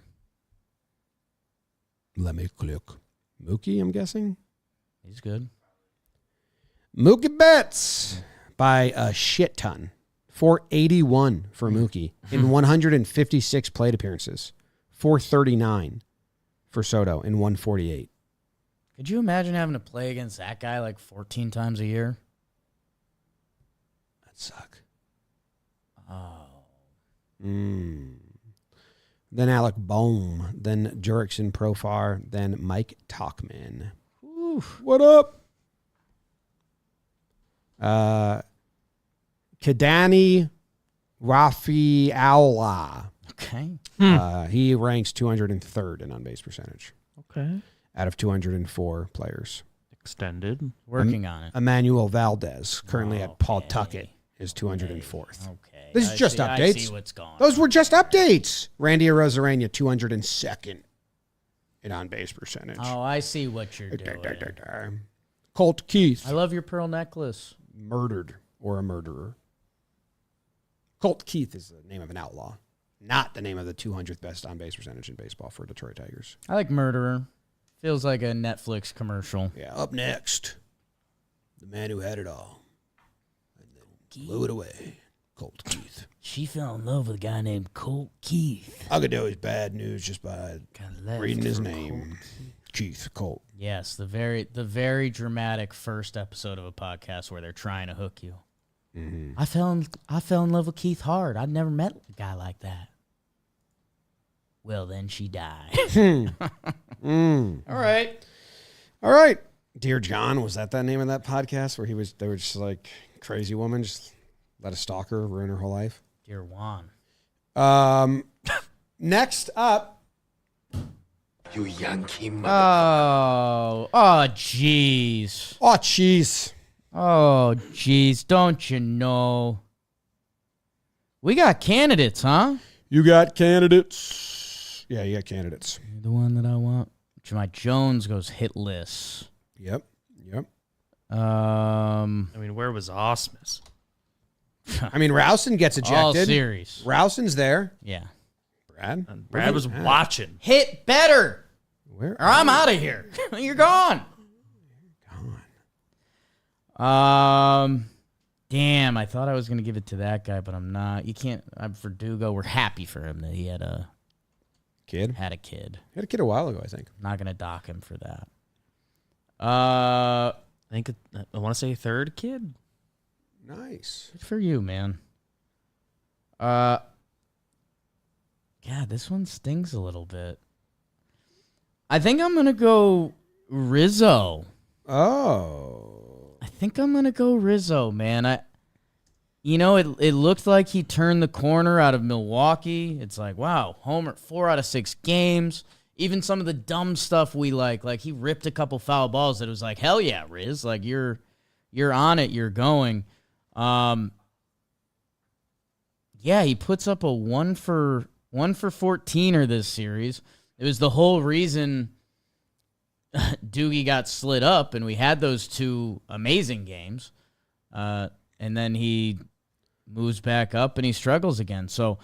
Let me click. Mookie, I'm guessing. He's good. Mookie Betts by a shit ton. 481 for Mookie in 156 plate appearances. 439 for Soto in 148. Could you imagine having to play against that guy like 14 times a year? That'd suck. Oh. Then Alec Boehm, then Jurickson Profar, then Mike Talkman. Oof, what up? Kadani Rafi'Aula. Okay. He ranks 203rd in on-base percentage Okay. out of 204 players. Extended. Working on it. Emmanuel Valdez, currently at Paul Okay. Tuckett, is 204th. Okay. This is just I updates. see what's going on. Those were just updates. Randy Arozarena, 202nd in on-base percentage. Oh, I see what you're doing. Colt Keith, I love your pearl necklace. murdered or a murderer. Colt Keith is the name of an outlaw, not the name of the 200th best on-base percentage in baseball for Detroit Tigers. I like murderer. Feels like a Netflix commercial. Yeah, up next, the man who had it all and then blew it away, Colt Keith. She fell in love with a guy named Colt Keith. I could know he's bad news just by reading his name. Colt. Keith Colt. Yes, the very dramatic first episode of a podcast where they're trying to hook you. Mm-hmm. I fell in love with Keith hard. I'd never met a guy like that. Well, then she died. All right. All right. Dear John, was that name of that podcast where they were just like crazy woman, just let a stalker ruin her whole life? Dear Juan. Next up. You Yankee Oh, jeez. Oh, jeez. Oh, jeez. Don't you know? We got candidates, huh? You got candidates. Yeah, you got candidates. You're the one that I want. My Jones goes hitless. Yep. I mean, where was Osmus? I mean, Rowson gets ejected. All series. Rowson's there. Yeah. Brad was watching. Hit better, Where? or I'm out of here. You're gone. Damn, I thought I was going to give it to that guy, but I'm not. You can't. I'm Verdugo. We're happy for him that he had a Kid? had a kid. He had a kid a while ago, I think. Not going to dock him for that. I think I want to say third kid. Nice. Good for you, man. God, this one stings a little bit. I think I'm going to go Rizzo. Oh. I think I'm going to go Rizzo, man. It looked like he turned the corner out of Milwaukee. It's like, wow, homer 4 out of 6 games. even some of the dumb stuff we like he ripped a couple foul balls that was like, hell yeah, Riz, like you're on it, you're going. Yeah, he puts up a 1 for 14er this series. It was the whole reason Doogie got slid up, and we had those 2 amazing games. And then he moves back up, and he struggles again. So,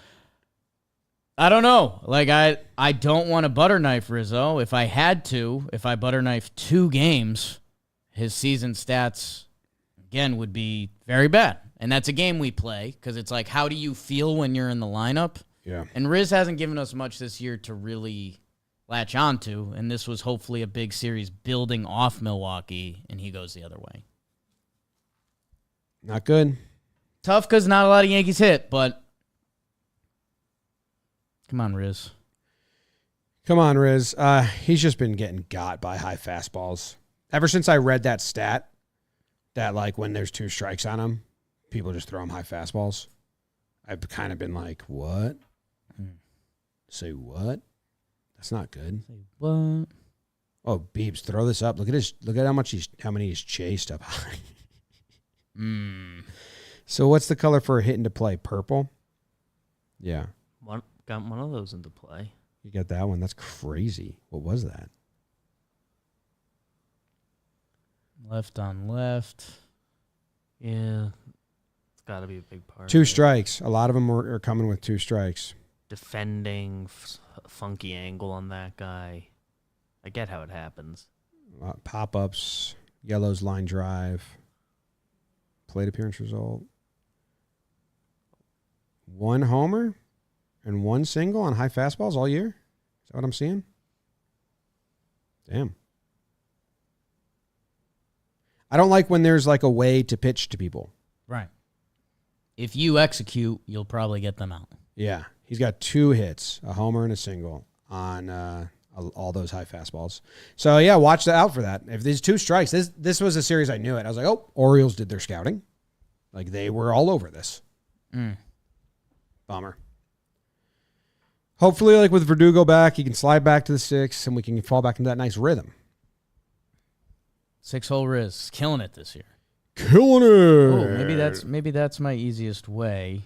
I don't know. Like, I don't want to butter knife Rizzo. If I had to, if I butter knife 2 games, his season stats, again, would be very bad. And that's a game we play, because it's like, how do you feel when you're in the lineup? Yeah. And Riz hasn't given us much this year to really latch onto, and this was hopefully a big series building off Milwaukee, and he goes the other way. Not good. Tough because not a lot of Yankees hit, but come on, Riz. Come on, Riz. He's just been getting got by high fastballs. Ever since I read that stat, that like when there's 2 strikes on him, people just throw him high fastballs. I've kind of been like, what? Say what? That's not good. Say what? Oh, Beebs, throw this up. Look at how many he's chased up high. So what's the color for a hit into play? Purple? Yeah. Got one of those into play. You got that one? That's crazy. What was that? Left on left. Yeah. It's got to be a big part. 2 strikes. A lot of them are coming with 2 strikes. Defending, funky angle on that guy. I get how it happens. Pop-ups, yellows line drive, plate appearance result. 1 homer and 1 single on high fastballs all year? Is that what I'm seeing? Damn. I don't like when there's like a way to pitch to people. Right. If you execute, you'll probably get them out. Yeah. He's got 2 hits, a homer and a single on all those high fastballs. So, yeah, watch out for that. If these 2 strikes, this was a series I knew it. I was like, oh, Orioles did their scouting. Like, they were all over this. Bummer. Hopefully, like with Verdugo back, he can slide back to the 6, and we can fall back into that nice rhythm. 6-hole Riz. Killing it this year. Killing it. Oh, maybe that's my easiest way.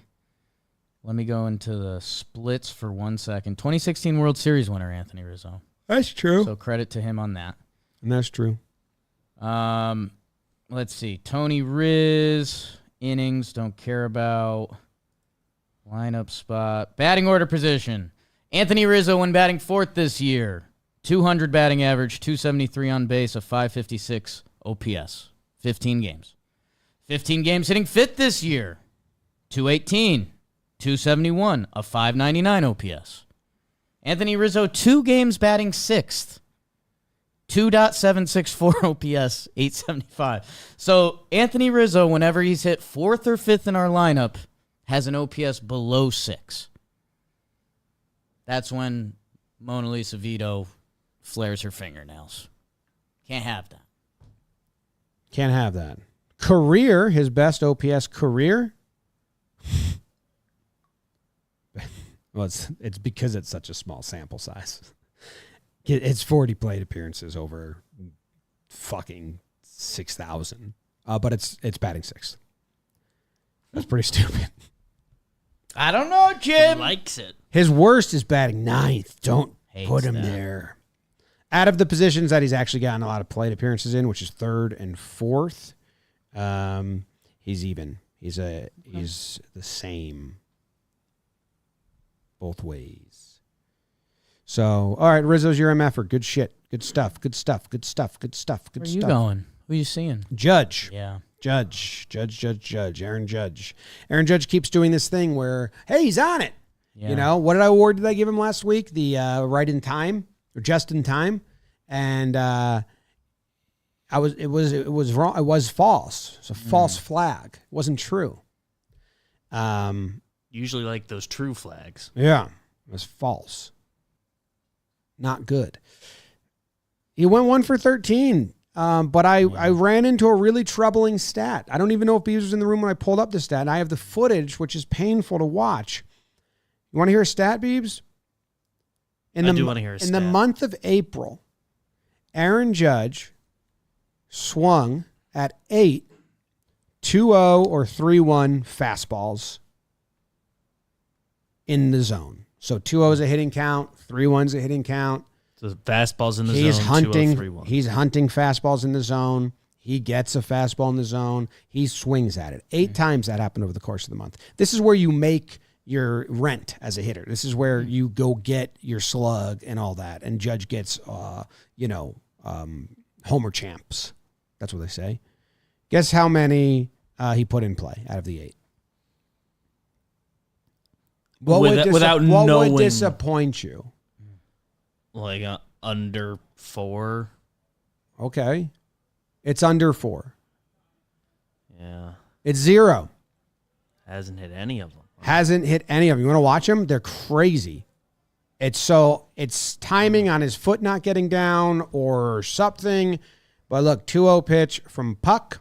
Let me go into the splits for 1 second. 2016 World Series winner, Anthony Rizzo. That's true. So credit to him on that. And that's true. Let's see. Tony Riz, innings, don't care about. Lineup spot. Batting order position. Anthony Rizzo when batting 4th this year. 200 batting average, 273 on base, a 556 OPS. 15 games. 15 games hitting 5th this year. 218. 271, a 599 OPS. Anthony Rizzo, 2 games batting 6th. 2.764 OPS, 875. So Anthony Rizzo, whenever he's hit 4th or 5th in our lineup, has an OPS below 6. That's when Mona Lisa Vito flares her fingernails. Can't have that. Can't have that. Career, his best OPS career. Well, it's because it's such a small sample size. It's 40 plate appearances over fucking 6,000. But it's batting 6th. That's pretty stupid. I don't know, Jim. He likes it. His worst is batting 9th. Don't Hates put him that. there. Out of the positions that he's actually gotten a lot of plate appearances in, which is 3rd and 4th, he's even. He's the same both ways. So, all right, Rizzo's your MFer. Good shit. Good stuff. Good stuff. Good stuff. Good stuff. Good Where are stuff. you going? Who are you seeing? Judge. Yeah. Judge. Aaron Judge. Aaron Judge keeps doing this thing where, hey, he's on it. Yeah. You know, what award did I give him last week? The right in time or just in time. And it was wrong. It was false. It's a false flag. It wasn't true. Usually like those true flags. Yeah, it was false. Not good. He went 1 for 13. But I ran into a really troubling stat. I don't even know if Beavs was in the room when I pulled up the stat. And I have the footage, which is painful to watch. You want to hear a stat, Beavs? In I do want to hear a In stat. the month of April, Aaron Judge swung at 8 2-0 or 3-1 fastballs in the zone. So 2-0 is a hitting count, 3-1 is a hitting count. So fastballs in the He's zone. hunting. 2-0-3-1. He's hunting fastballs in the zone. He gets a fastball in the zone. He swings at it. 8 times that happened over the course of the month. This is where you make your rent as a hitter. This is where you go get your slug and all that. And Judge gets, homer champs. That's what they say. Guess how many he put in play out of the 8? What would disappoint you? Like under 4. Okay. It's under 4. Yeah. It's 0. Hasn't hit any of them. Hasn't hit any of them. You want to watch them? They're crazy. It's timing on his foot not getting down or something. But look, 2-0 pitch from Puck.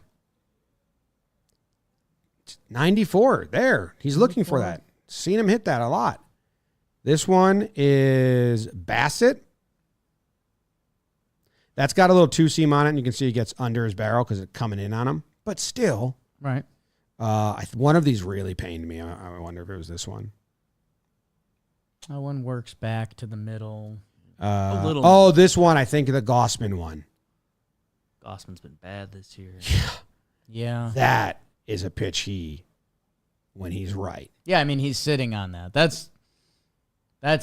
94. There. He's looking for that. Seen him hit that a lot. This one is Bassett. That's got a little 2-seam on it, and you can see he gets under his barrel because it's coming in on him. But still, Right. one of these really pained me. I wonder if it was this one. That one works back to the middle. A little. Oh, this one, I think the Gossman one. Gossman's been bad this year. Yeah. That is a pitch when he's right. Yeah, I mean, he's sitting on that. That's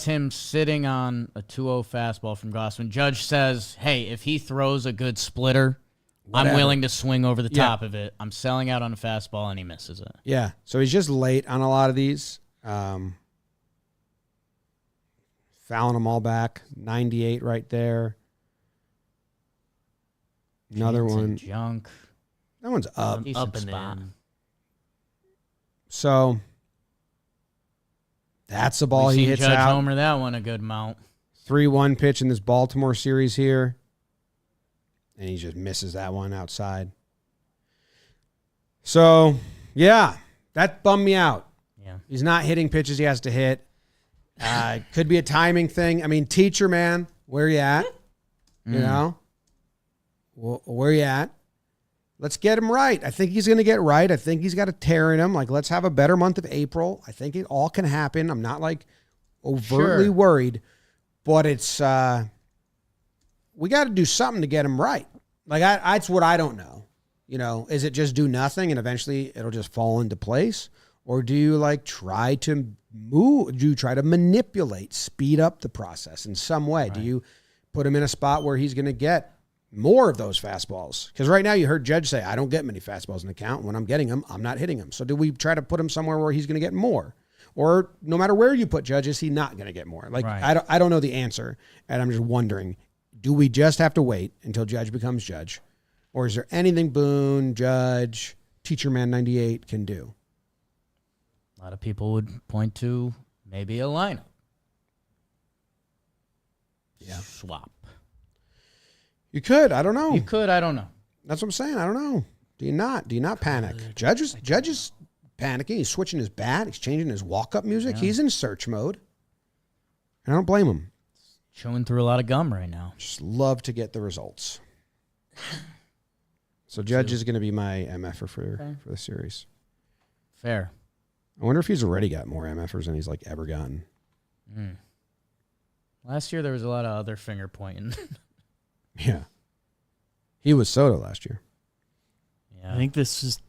him sitting on a 2-0 fastball from Gossman. Judge says, hey, if he throws a good splitter, Whatever. I'm willing to swing over the Yeah. top of it. I'm selling out on a fastball, and he misses it. Yeah, so he's just late on a lot of these. Fouling them all back. 98 right there. Another Chance and one. Junk. That one's up. Decent Up and spot. in. So that's the ball We've he seen hits Judge out. homer that one a good amount. 3-1 pitch in this Baltimore series here. And he just misses that one outside. So, yeah, that bummed me out. Yeah. He's not hitting pitches he has to hit. Could be a timing thing. I mean, teacher, man, where you at? You know? Where you at? Let's get him right. I think he's going to get right. I think he's got a tear in him. Like, let's have a better month of April. I think it all can happen. I'm not, like, overtly worried. But it's we got to do something to get him right. Like, that's what I don't know. You know, is it just do nothing and eventually it'll just fall into place? Or do you, like, try to move? Do you try to manipulate, speed up the process in some way? Right. Do you put him in a spot where he's going to get more of those fastballs? Because right now you heard Judge say, I don't get many fastballs in the count. When I'm getting them, I'm not hitting them. So do we try to put him somewhere where he's going to get more? Or no matter where you put Judge, is he not going to get more? Like, right. I don't know the answer, and I'm just wondering, do we just have to wait until Judge becomes Judge? Or is there anything Boone, Judge, Teacher Man 98 can do? A lot of people would point to maybe a lineup. Yeah. Swap. You could. I don't know. You could. I don't know. That's what I'm saying. I don't know. Do you not panic? Judge is panicking. He's switching his bat. He's changing his walk-up music. Yeah. He's in search mode. And I don't blame him. Chewing through a lot of gum right now. Just love to get the results. So Judge is going to be my MFer for the series. Fair. I wonder if he's already got more MFers than he's, like, ever gotten. Last year there was a lot of other finger pointing. Yeah. He was Soto last year. Yeah. I think this is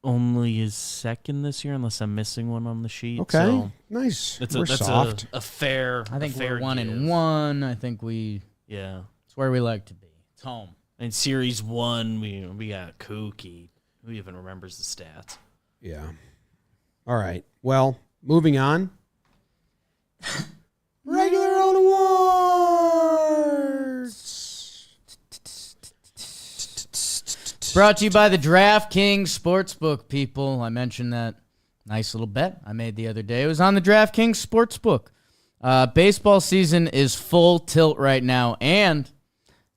only his second this year, unless I'm missing one on the sheet. Okay. So nice. That's soft. A fair. I think fair we're 1-1. I think it's where we like to be. It's home. In Series 1, we got Kooky. Who even remembers the stats? Yeah. All right. Well, moving on. Regular old awards. Brought to you by the DraftKings Sportsbook, people. I mentioned that nice little bet I made the other day. It was on the DraftKings Sportsbook. Baseball season is full tilt right now, and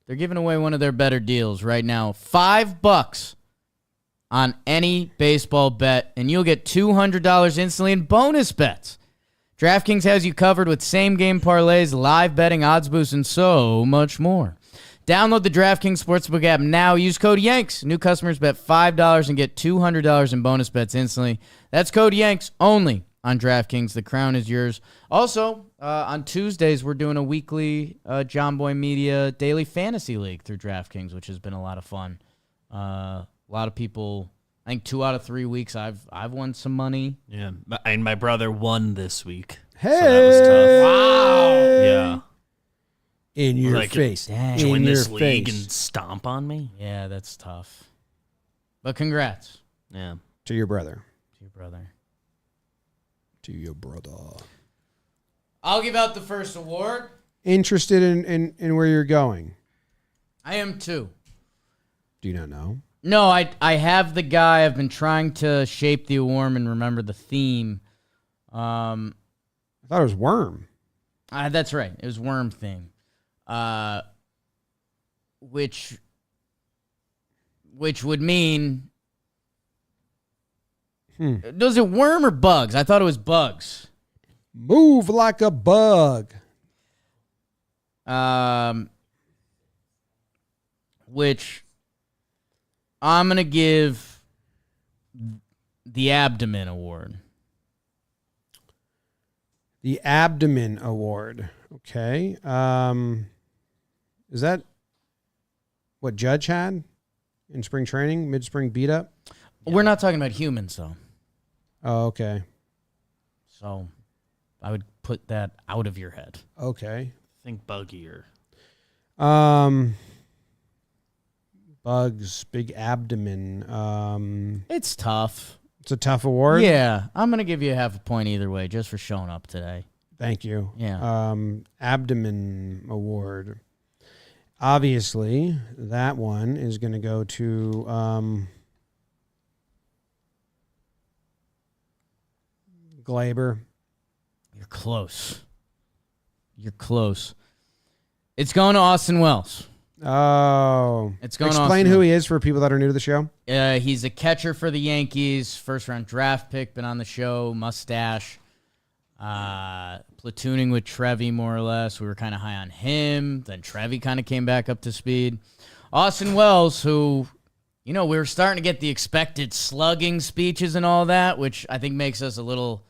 they're giving away one of their better deals right now. $5 on any baseball bet, and you'll get $200 instantly in bonus bets. DraftKings has you covered with same-game parlays, live betting, odds boosts, and so much more. Download the DraftKings Sportsbook app now. Use code YANKS. New customers bet $5 and get $200 in bonus bets instantly. That's code YANKS only on DraftKings. The crown is yours. Also, on Tuesdays, we're doing a weekly John Boy Media Daily Fantasy League through DraftKings, which has been a lot of fun. A lot of people, I think 2 out of 3 weeks, I've won some money. Yeah, and my brother won this week. Hey! So that was tough. Wow. Yeah. In your face. Dang. Join In this your league face. and stomp on me. Yeah, that's tough. But congrats Yeah. To your brother. to your brother. To your brother. I'll give out the first award. Interested in where you're going? I am too. Do you not know? No, I have the guy. I've been trying to shape the award and remember the theme. I thought it was Worm. That's right. It was Worm theme. Which would mean... Was it Worm or Bugs? I thought it was Bugs. Move like a bug. Which I'm going to give the Abdomen Award. The Abdomen Award. Okay. Is that what Judge had in spring training, mid-spring beat-up? We're not talking about humans, though. Oh, okay. So I would put that out of your head. Okay. Think buggier. Bugs, big abdomen. It's tough. It's a tough award. Yeah, I'm going to give you half a point either way just for showing up today. Thank you. Yeah. Abdomen Award. Obviously, that one is going to go to Gleyber. You're close. You're close. It's going to Austin Wells. Oh. It's going Explain Austin who Wells. he is for people that are new to the show. He's a catcher for the Yankees, first-round draft pick, been on the show, mustache, platooning with Trevi more or less. We were kind of high on him. Then Trevi kind of came back up to speed. Austin Wells, who, we were starting to get the expected slugging speeches and all that, which I think makes us a little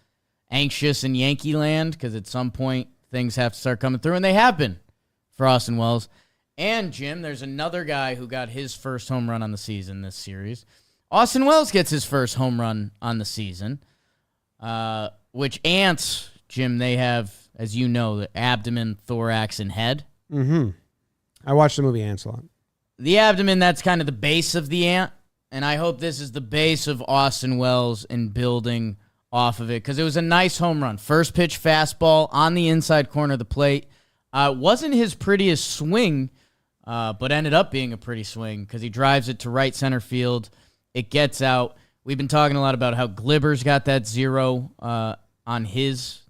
anxious in Yankee land because at some point things have to start coming through, and they have been for Austin Wells. And, Jim, there's another guy who got his first home run on the season this series. Austin Wells gets his first home run on the season, which ants, Jim, they have, as you know, the abdomen, thorax, and head. Mm-hmm. I watched the movie Ants a lot. The abdomen, that's kind of the base of the ant, and I hope this is the base of Austin Wells in building off of it because it was a nice home run. First pitch fastball on the inside corner of the plate. Wasn't his prettiest swing, but ended up being a pretty swing because he drives it to right center field. It gets out. We've been talking a lot about how Gleyber's got that 0 on his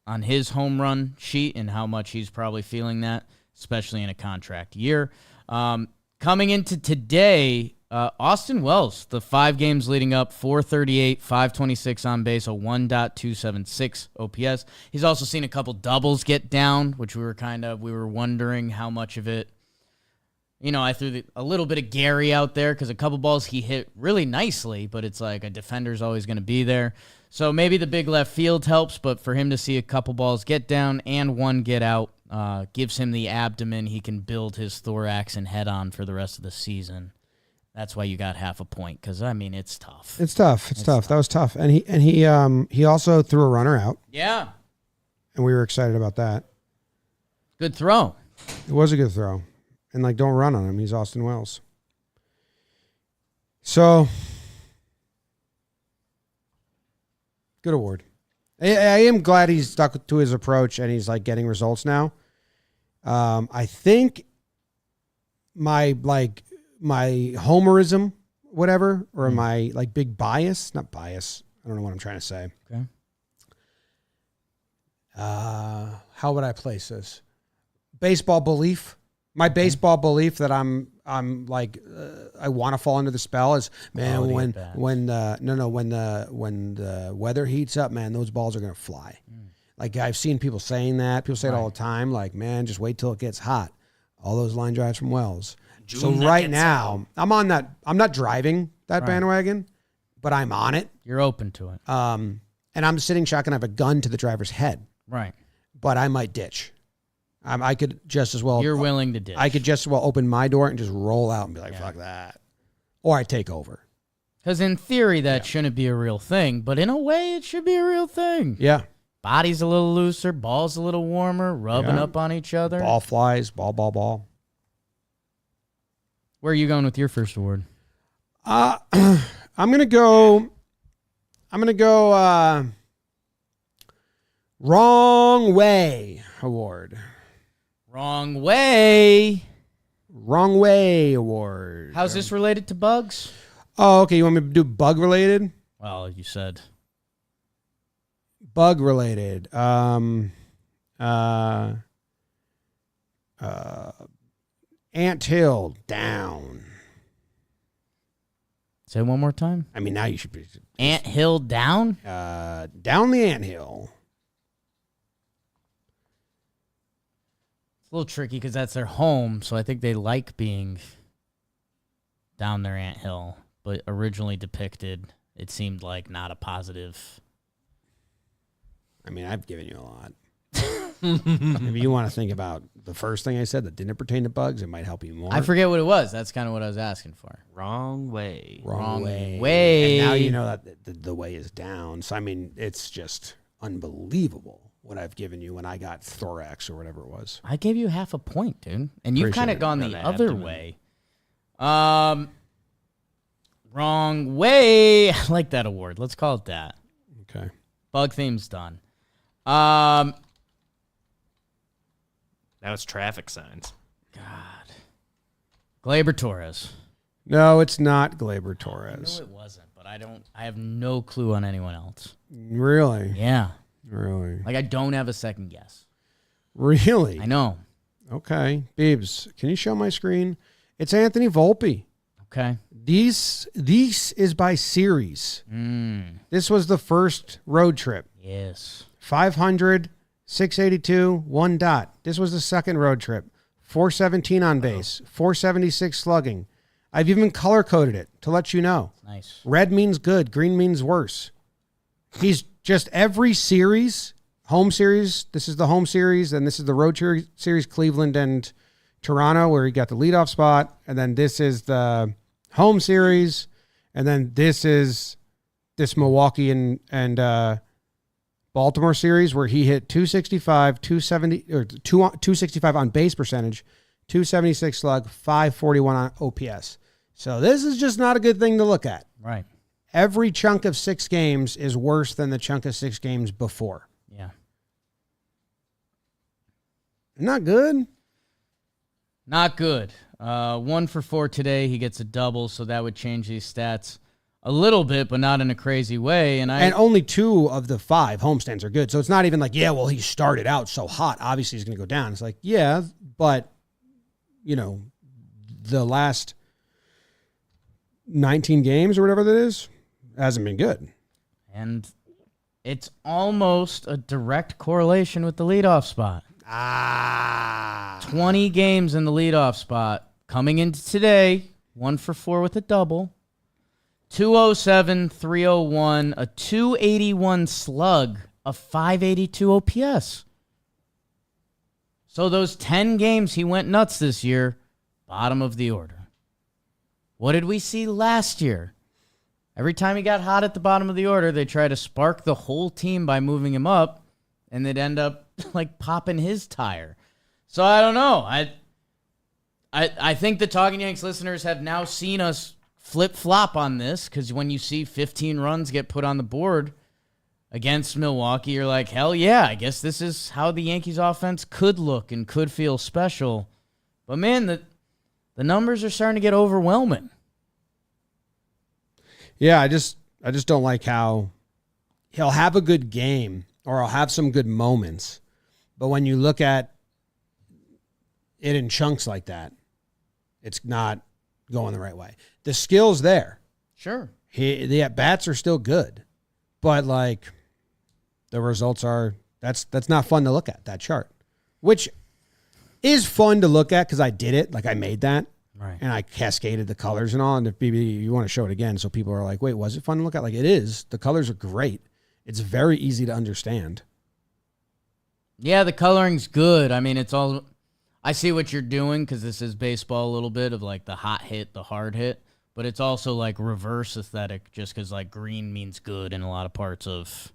home run sheet and how much he's probably feeling that, especially in a contract year. Coming into today, Austin Wells, the 5 games leading up, 438, 526 on base, a 1.276 OPS. He's also seen a couple doubles get down, which we were wondering how much of it. I threw a little bit of Gary out there because a couple balls he hit really nicely, but it's like a defender's always going to be there. So maybe the big left field helps, but for him to see a couple balls get down and one get out gives him the abdomen he can build his thorax and head on for the rest of the season. That's why you got half a point because, it's tough. It's tough. It's tough. That was tough. And he also threw a runner out. Yeah. And we were excited about that. Good throw. It was a good throw. And, don't run on him. He's Austin Wells. So, good award. I am glad he's stuck to his approach and he's, getting results now. I think my homerism, whatever, or my, big bias, not bias, I don't know what I'm trying to say. Okay. How would I place this? Baseball belief. My baseball belief that I want to fall under the spell is, man, when the weather heats up, man, those balls are going to fly. Like, I've seen people saying that. People say it all the time. Like, man, just wait till it gets hot. All those line drives from Wells. So right now, I'm on that. I'm not driving that bandwagon, but I'm on it. You're open to it. And I'm sitting shotgun. I have a gun to the driver's head. Right. But I might ditch. I could just as well. You're willing to ditch. I could just as well open my door and just roll out and be like, fuck that. Or I take over. Because in theory, that shouldn't be a real thing. But in a way, it should be a real thing. Yeah. Body's a little looser. Ball's a little warmer. Rubbing up on each other. Ball flies. Ball. Where are you going with your first award? I'm gonna go Wrong Way Award. Wrong Way. Wrong Way Award. How's this related to bugs? Oh, okay. You want me to do bug related? Well, you said. Bug related. Ant Hill down. Say it one more time. I mean, now you should be. Ant Hill down? Down the ant hill. It's a little tricky because that's their home, so I think they like being down their ant hill. But originally depicted, it seemed like not a positive. I mean, I've given you a lot. If you want to think about the first thing I said that didn't pertain to bugs, it might help you more. I forget what it was. That's kind of what I was asking for. Wrong way. Wrong way. And now you know that the way is down. So, I mean, it's just unbelievable what I've given you when I got thorax or whatever it was. I gave you half a point, dude. And you've kind of gone the other abdomen. way. Wrong way. I like that award. Let's call it that. Okay. Bug theme's done. Now it's traffic signs. God. Gleyber Torres. No, it's not Gleyber Torres. No, it wasn't, but I have no clue on anyone else. Really? Yeah. Really? Like, I don't have a second guess. Really? I know. Okay. Biebs, can you show my screen? It's Anthony Volpe. Okay. These is by series. This was the first road trip. Yes. 500, 682, 1 dot. This was the second road trip. 417 on base, 476 slugging. I've even color-coded it to let you know. Nice. Red means good, green means worse. He's just every series, home series, this is the home series, and this is the road series, Cleveland and Toronto, where he got the leadoff spot, and then this is the home series, and then this is this Milwaukee and Baltimore series where he hit 265, 270 or 265 on base percentage, 276 slug, 541 on OPS. So this is just not a good thing to look at. Right. Every chunk of 6 games is worse than the chunk of 6 games before. Yeah. Not good. Not good. 1 for 4 today. He gets a double, so that would change these stats a little bit, but not in a crazy way. And only 2 of the 5 homestands are good. So it's not even like, yeah, well, he started out so hot. Obviously, he's going to go down. It's like, yeah, but, you know, the last 19 games or whatever that is hasn't been good. And it's almost a direct correlation with the leadoff spot. 20 games in the leadoff spot. Coming into today, 1 for 4 with a double. 207, 301, a 281 slug, a 582 OPS. So those 10 games he went nuts this year, bottom of the order. What did we see last year? Every time he got hot at the bottom of the order, they try to spark the whole team by moving him up, and they'd end up like popping his tire. So I don't know. I think the Talkin' Yanks listeners have now seen us flip-flop on this, because when you see 15 runs get put on the board against Milwaukee, you're like, hell yeah, I guess this is how the Yankees offense could look and could feel special. But man, the numbers are starting to get overwhelming. Yeah, I just don't like how he'll have a good game or he'll have some good moments, but when you look at it in chunks like that, it's not going the right way. The skill's there. Sure. The at-bats are still good, but like the results are That's not fun to look at, that chart, which is fun to look at because I did it. Like I made that. Right. And I cascaded the colors and all. And if maybe you want to show it again so people are like, wait, was it fun to look at? Like it is. The colors are great. It's very easy to understand. Yeah, the coloring's good. I mean, it's all... I see what you're doing because this is baseball a little bit of like the hot hit, the hard hit. But it's also like reverse aesthetic just because like green means good in a lot of parts of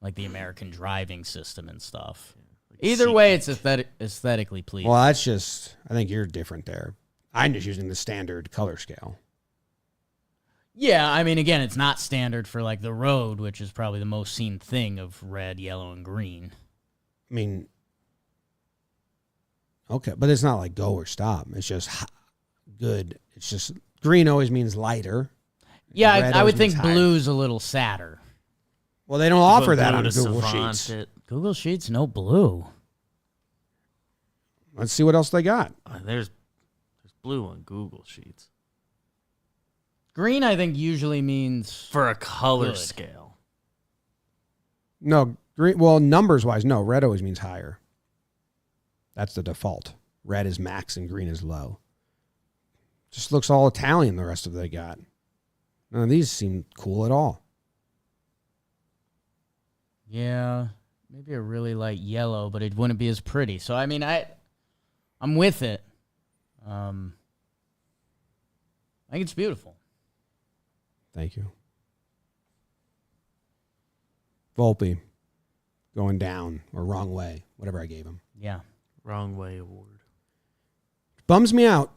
like the American driving system and stuff. Either way, it's aesthetically pleasing. Well, that's just, I think you're different there. I'm just using the standard color scale. Yeah, I mean, again, it's not standard for like the road, which is probably the most seen thing of red, yellow, and green. I mean, okay, but it's not like go or stop. It's just good. It's just green always means lighter. Yeah, I would think blue's a little sadder. Well, they don't offer that on Google Savant Sheets. Google Sheets, no blue. Let's see what else they got. There's blue on Google Sheets. Green, I think, usually means For a color good. scale. No, green. Well, numbers wise, no. Red always means higher. That's the default. Red is max and green is low. Just looks all Italian. The rest of they got. None of these seem cool at all. Yeah, maybe a really light yellow, but it wouldn't be as pretty. So I mean, I'm with it. I think it's beautiful. Thank you. Volpe going down or wrong way, whatever I gave him. Yeah. Wrong way award. Bums me out,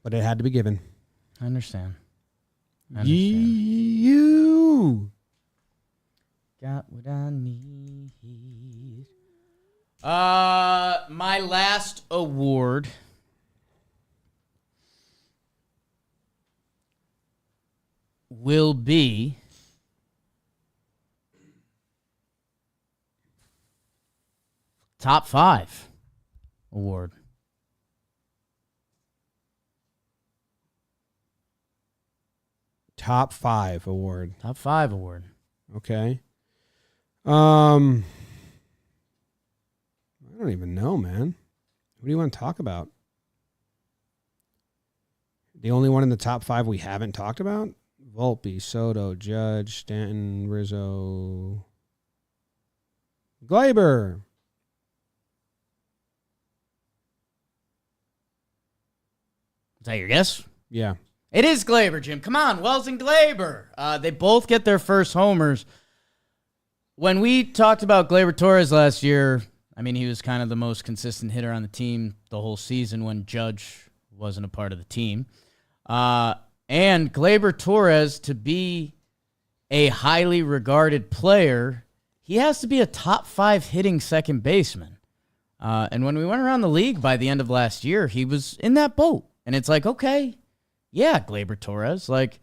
but it had to be given. I understand. You got what I need. My last award will be Top 5 award. Top 5 award. Top 5 award. Okay. I don't even know, man. What do you want to talk about? The only one in the top 5 we haven't talked about? Volpe, Soto, Judge, Stanton, Rizzo, Gleyber. Is that your guess? Yeah. It is Gleyber, Jim. Come on, Wells and Gleyber. They both get their first homers. When we talked about Gleyber Torres last year, I mean, he was kind of the most consistent hitter on the team the whole season when Judge wasn't a part of the team. And Gleyber Torres, to be a highly regarded player, he has to be a top 5 hitting second baseman. And when we went around the league by the end of last year, he was in that boat. And it's like, okay, yeah, Gleyber Torres, like,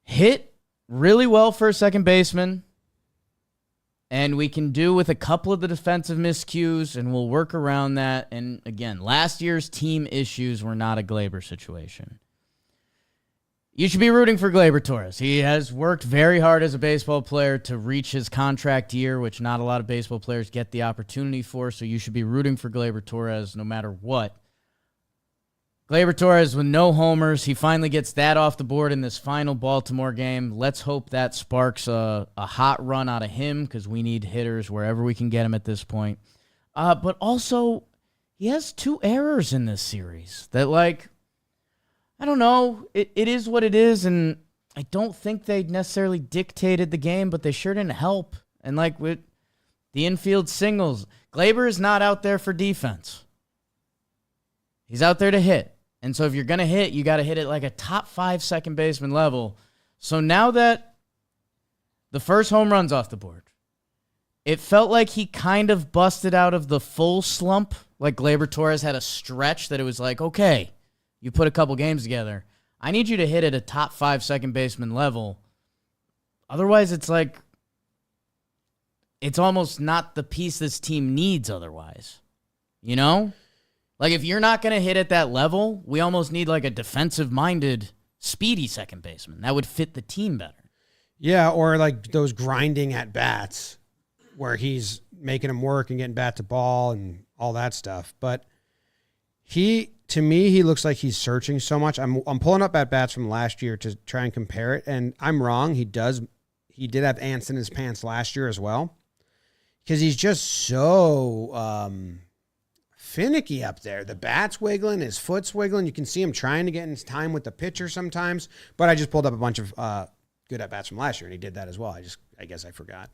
hit really well for a second baseman. And we can do with a couple of the defensive miscues, and we'll work around that. And again, last year's team issues were not a Gleyber situation. You should be rooting for Gleyber Torres. He has worked very hard as a baseball player to reach his contract year, which not a lot of baseball players get the opportunity for. So you should be rooting for Gleyber Torres no matter what. Gleyber Torres with no homers. He finally gets that off the board in this final Baltimore game. Let's hope that sparks a hot run out of him because we need hitters wherever we can get them at this point. But also, he has 2 errors in this series that, like, I don't know. It is what it is, and I don't think they necessarily dictated the game, but they sure didn't help. And, like, with the infield singles, Gleyber is not out there for defense. He's out there to hit. And so if you're going to hit, you got to hit it like a top 5 second baseman level. So now that the first home run's off the board, it felt like he kind of busted out of the full slump. Like Gleyber Torres had a stretch that it was like, okay, you put a couple games together. I need you to hit at a top 5 second baseman level. Otherwise, it's like, it's almost not the piece this team needs otherwise. You know? Like, if you're not going to hit at that level, we almost need, like, a defensive-minded, speedy second baseman. That would fit the team better. Yeah, or like those grinding at bats where he's making him work and getting bat to ball and all that stuff. But to me, he looks like he's searching so much. I'm pulling up at bats from last year to try and compare it, and I'm wrong. He did have ants in his pants last year as well, because he's just so finicky up there. The bat's wiggling, his foot's wiggling. You can see him trying to get in his time with the pitcher sometimes. But I just pulled up a bunch of good at bats from last year, and he did that as well. I guess I forgot.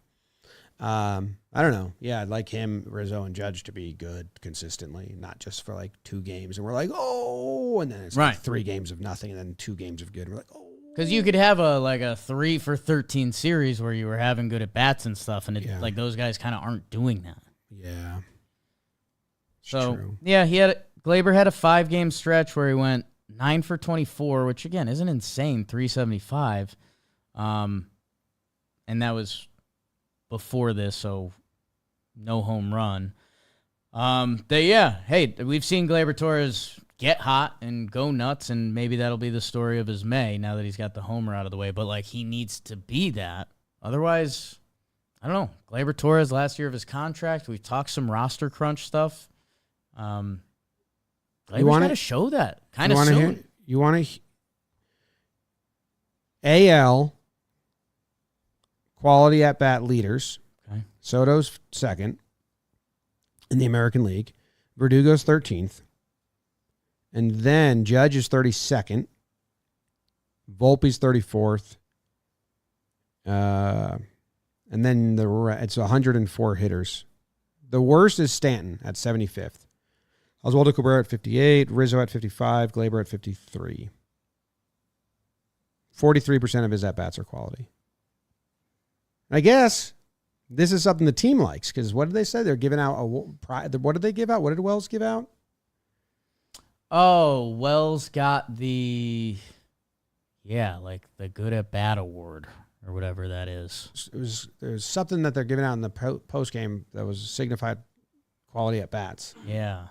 I don't know. Yeah, I'd like him, Rizzo, and Judge to be good consistently, not just for like 2 games. And we're like, oh, and then it's like 3 games of nothing, and then 2 games of good. And we're like, oh. Because you could have a 3 for 13 series where you were having good at bats and stuff, and like those guys kind of aren't doing that. Yeah. So true. yeah, Gleyber had a 5-game stretch where he went 9 for 24, which again isn't insane, 375, and that was before this, so no home run. Hey, we've seen Gleyber Torres get hot and go nuts, and maybe that'll be the story of his May now that he's got the homer out of the way. But like, he needs to be that. Otherwise, I don't know. Gleyber Torres, last year of his contract, we've talked some roster crunch stuff. Gleyber's got to show that kind of soon. You want to AL quality at bat leaders. Okay. Soto's second in the American League. Verdugo's 13th. And then Judge is 32nd. Volpe's 34th. And then it's 104 hitters. The worst is Stanton at 75th. Oswaldo Cabrera at 58. Rizzo at 55. Gleyber at 53. 43% of his at-bats are quality. I guess this is something the team likes, because what did they say? They're giving out what did they give out? What did Wells give out? Oh, Wells got the good at bat award or whatever that is. There's something that they're giving out in the post game that was signified quality at bats. Yeah.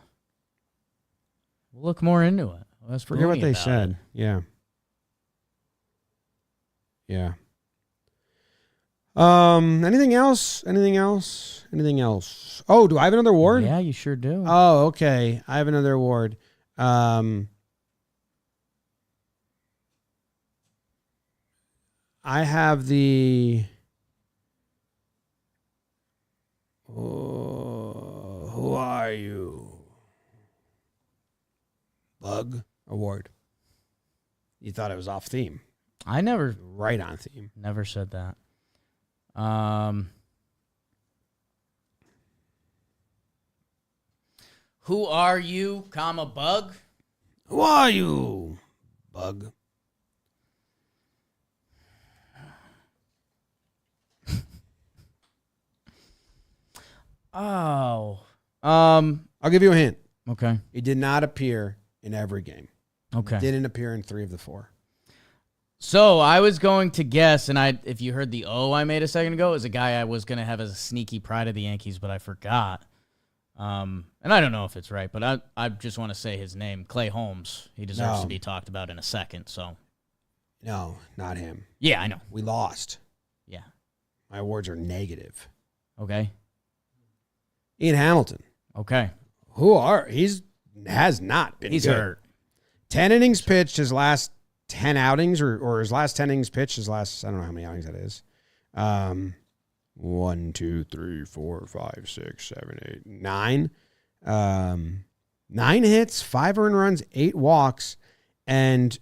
We'll look more into it. Let's forget what they said. Yeah. Yeah. Anything else? Oh, do I have another award? Yeah, you sure do. Oh, okay. I have another award. I have the Who Are You? Bug Award. You thought it was off theme. I never Right on theme. Never said that. Who are you, Bug? Who are you, Bug? Oh. I'll give you a hint. Okay. He did not appear in every game. Okay. He didn't appear in 3 of the 4. So I was going to guess, and if you heard the I made a second ago, it was a guy I was going to have as a sneaky pride of the Yankees, but I forgot. And I don't know if it's right, but I just want to say his name, Clay Holmes. He deserves to be talked about in a second. So, no, not him. Yeah, I know. We lost. Yeah. My awards are negative. Okay. Ian Hamilton. Okay. Has not been He's good. hurt. 10 innings pitched his last 10 outings, or his last 10 innings pitched, I don't know how many outings that is. 1, 2, 3, 4, 5, 6, 7, 8, 9. 9 hits, 5 earned runs, 8 walks, and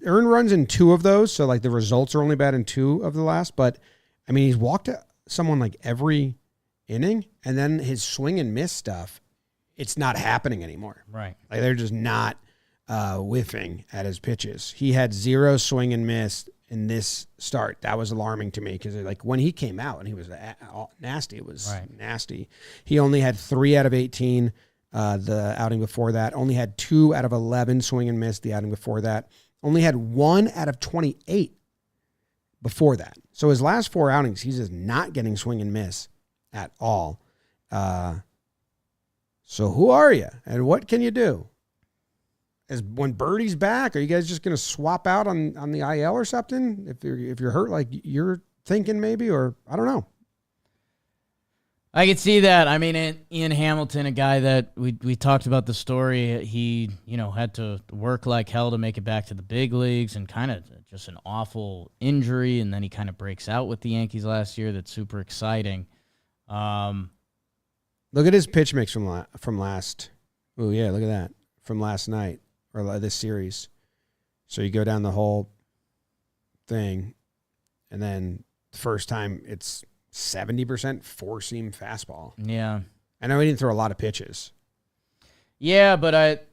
earned runs in 2 of those. So like the results are only bad in 2 of the last, but I mean, he's walked someone like every inning, and then his swing and miss stuff, it's not happening anymore. Right. Like they're just not whiffing at his pitches. He had 0 swing and miss in this start. That was alarming to me, because like when he came out and he was nasty, it was nasty. He only had 3 out of 18 the outing before that. Only had 2 out of 11 swing and miss the outing before that. Only had 1 out of 28 before that. So his last 4 outings, he's just not getting swing and miss at all. So who are you and what can you do? when Birdie's back, are you guys just going to swap out on the IL or something? If you're hurt, like you're thinking maybe, or I don't know. I could see that. I mean, Ian Hamilton, a guy that we talked about the story, he, had to work like hell to make it back to the big leagues and kind of just an awful injury. And then he kind of breaks out with the Yankees last year. That's super exciting. Look at his pitch mix from last. Oh yeah, look at that from last night or this series. So you go down the whole thing, and then the first time it's 70% four-seam fastball. Yeah. I know he didn't throw a lot of pitches. Yeah, but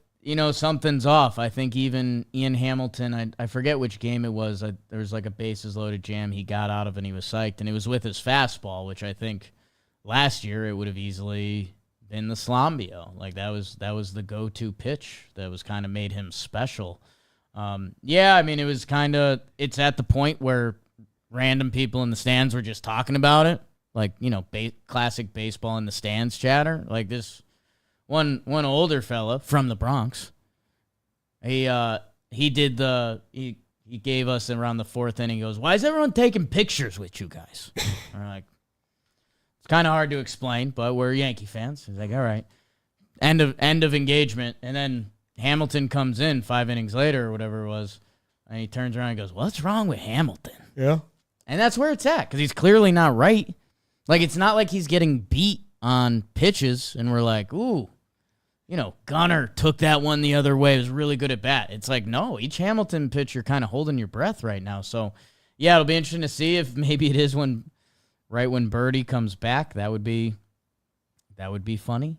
something's off. I think even Ian Hamilton, I forget which game it was. There was like a bases-loaded jam he got out of and he was psyched, and it was with his fastball, which I think last year it would have easily been the Slambio. Like that was the go-to pitch that was kind of made him special. Yeah, I mean, it was kind of, it's at the point where random people in the stands were just talking about it, like, classic baseball in the stands chatter. Like this one older fella from the Bronx, he gave us around the fourth inning, he goes, "Why is everyone taking pictures with you guys?" We're like, it's kind of hard to explain, but we're Yankee fans. He's like, all right. End of engagement. And then Hamilton comes in 5 innings later or whatever it was, and he turns around and goes, "What's wrong with Hamilton?" Yeah. And that's where it's at, because he's clearly not right. Like, it's not like he's getting beat on pitches, and we're like, ooh, Gunnar took that one the other way. It was really good at bat. It's like, no, each Hamilton pitch, you're kind of holding your breath right now. So, yeah, it'll be interesting to see if maybe it is right when Birdie comes back. That would be funny.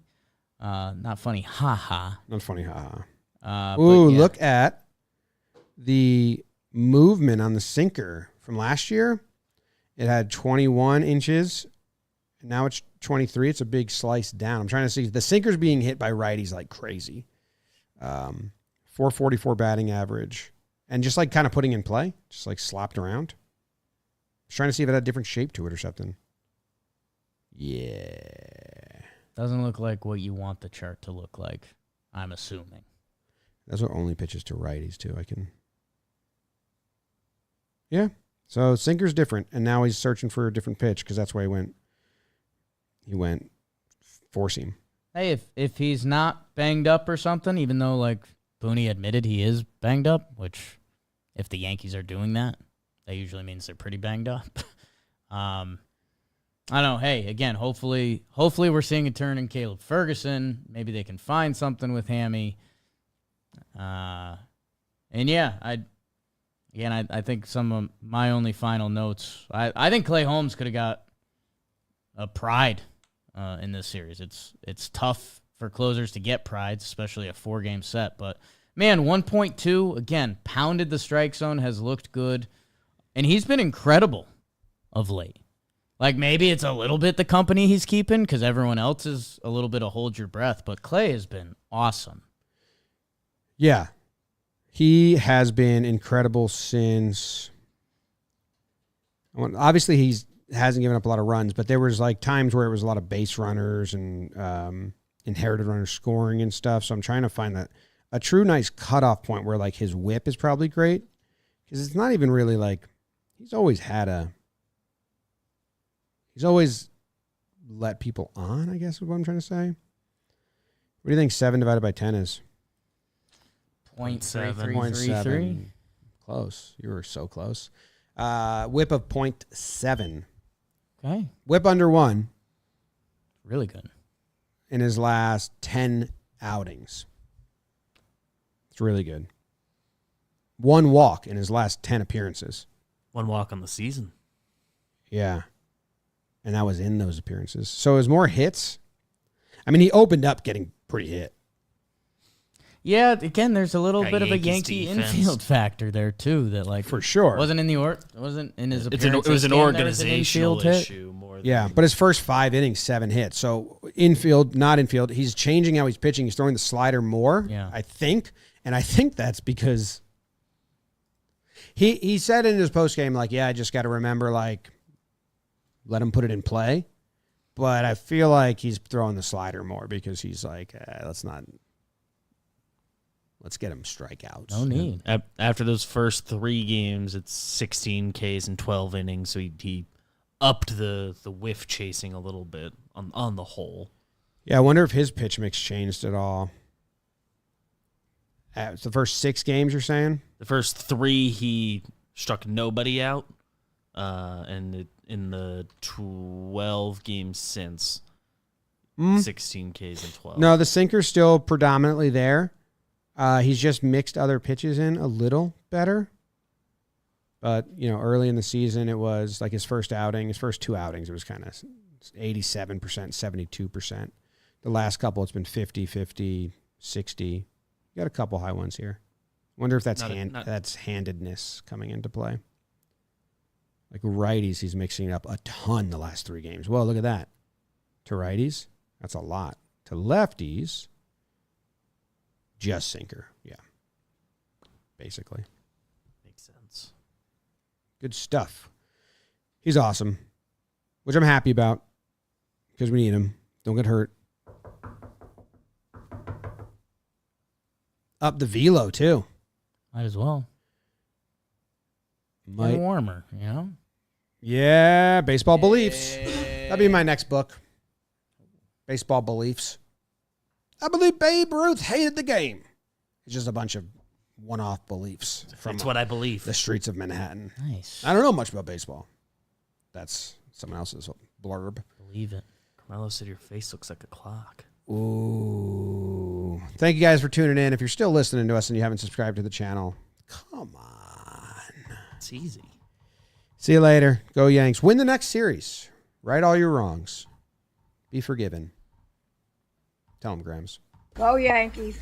Not funny, haha. Not funny, haha. Ooh, yeah. Look at the movement on the sinker from last year. It had 21 inches, and now it's 23. It's a big slice down. I'm trying to see. The sinker's being hit by righties like crazy. 444 batting average, and just like kind of putting in play, just like slapped around. I was trying to see if it had a different shape to it or something. Yeah. Doesn't look like what you want the chart to look like, I'm assuming. Those are only pitches to righties, too. Yeah. So sinker's different, and now he's searching for a different pitch because that's why he went four-seam. Hey, if he's not banged up or something, even though, like, Booney admitted he is banged up, which if the Yankees are doing that usually means they're pretty banged up. I don't know. Hey, again, hopefully we're seeing a turn in Caleb Ferguson. Maybe they can find something with Hammy. And yeah, I think some of my only final notes, I think Clay Holmes could have got a pride in this series. It's tough for closers to get prides, especially a 4-game set. But, man, 1.2, again, pounded the strike zone, has looked good. And he's been incredible of late. Like, maybe it's a little bit the company he's keeping because everyone else is a little bit of hold your breath. But Clay has been awesome. Yeah. He has been incredible since... Obviously, he hasn't given up a lot of runs, but there was like times where it was a lot of base runners and inherited runners scoring and stuff. So I'm trying to find that a true nice cutoff point where like his whip is probably great because it's not even really like he's always let people on, I guess is what I'm trying to say. What do you think 7 divided by 10 is? 0.7. Close. You were so close. Whip of 0.7. Okay. Whip under 1. Really good. In his last 10 outings. It's really good. 1 walk in his last 10 appearances. 1 walk on the season. Yeah. And that was in those appearances. So it was more hits. I mean, he opened up getting pretty hit. Yeah, again, there's a little bit of a Yankees Yankee defense. infield factor there too. That like for sure wasn't in his appearance. It was an game, organizational there was an infield issue more. Yeah, but his first 5 innings, 7 hits. So infield, not infield. He's changing how he's pitching. He's throwing the slider more. Yeah. I think, and I think that's because he said in his postgame like, yeah, I just got to remember like let him put it in play. But I feel like he's throwing the slider more because he's like, let's not Let's get him strikeouts. No need. After those first 3 games, it's 16 Ks in 12 innings, so he upped the whiff chasing a little bit on the whole. Yeah, I wonder if his pitch mix changed at all. It's the first 6 games, you're saying? The first 3, he struck nobody out, and in the 12 games since, 16 Ks in 12. No, the sinker's still predominantly there. He's just mixed other pitches in a little better. But, early in the season, it was like his first 2 outings, it was kind of 87%, 72%. The last couple, it's been 50, 50, 60. You got a couple high ones here. Wonder if that's that's handedness coming into play. Like righties, he's mixing it up a ton the last 3 games. Well, look at that. To righties, that's a lot. To lefties, just sinker. Yeah. Basically. Makes sense. Good stuff. He's awesome, which I'm happy about because we need him. Don't get hurt. Up the velo, too. Might as well. Get warmer, Yeah, baseball beliefs. That'd be my next book. Baseball beliefs. I believe Babe Ruth hated the game. It's just a bunch of one-off beliefs from That's what I believe. the streets of Manhattan. Nice. I don't know much about baseball. That's someone else's blurb. Believe it. Carmelo said your face looks like a clock. Ooh. Thank you guys for tuning in. If you're still listening to us and you haven't subscribed to the channel, come on. It's easy. See you later. Go Yanks. Win the next series. Right all your wrongs. Be forgiven. Tell them, Grams. Go Yankees.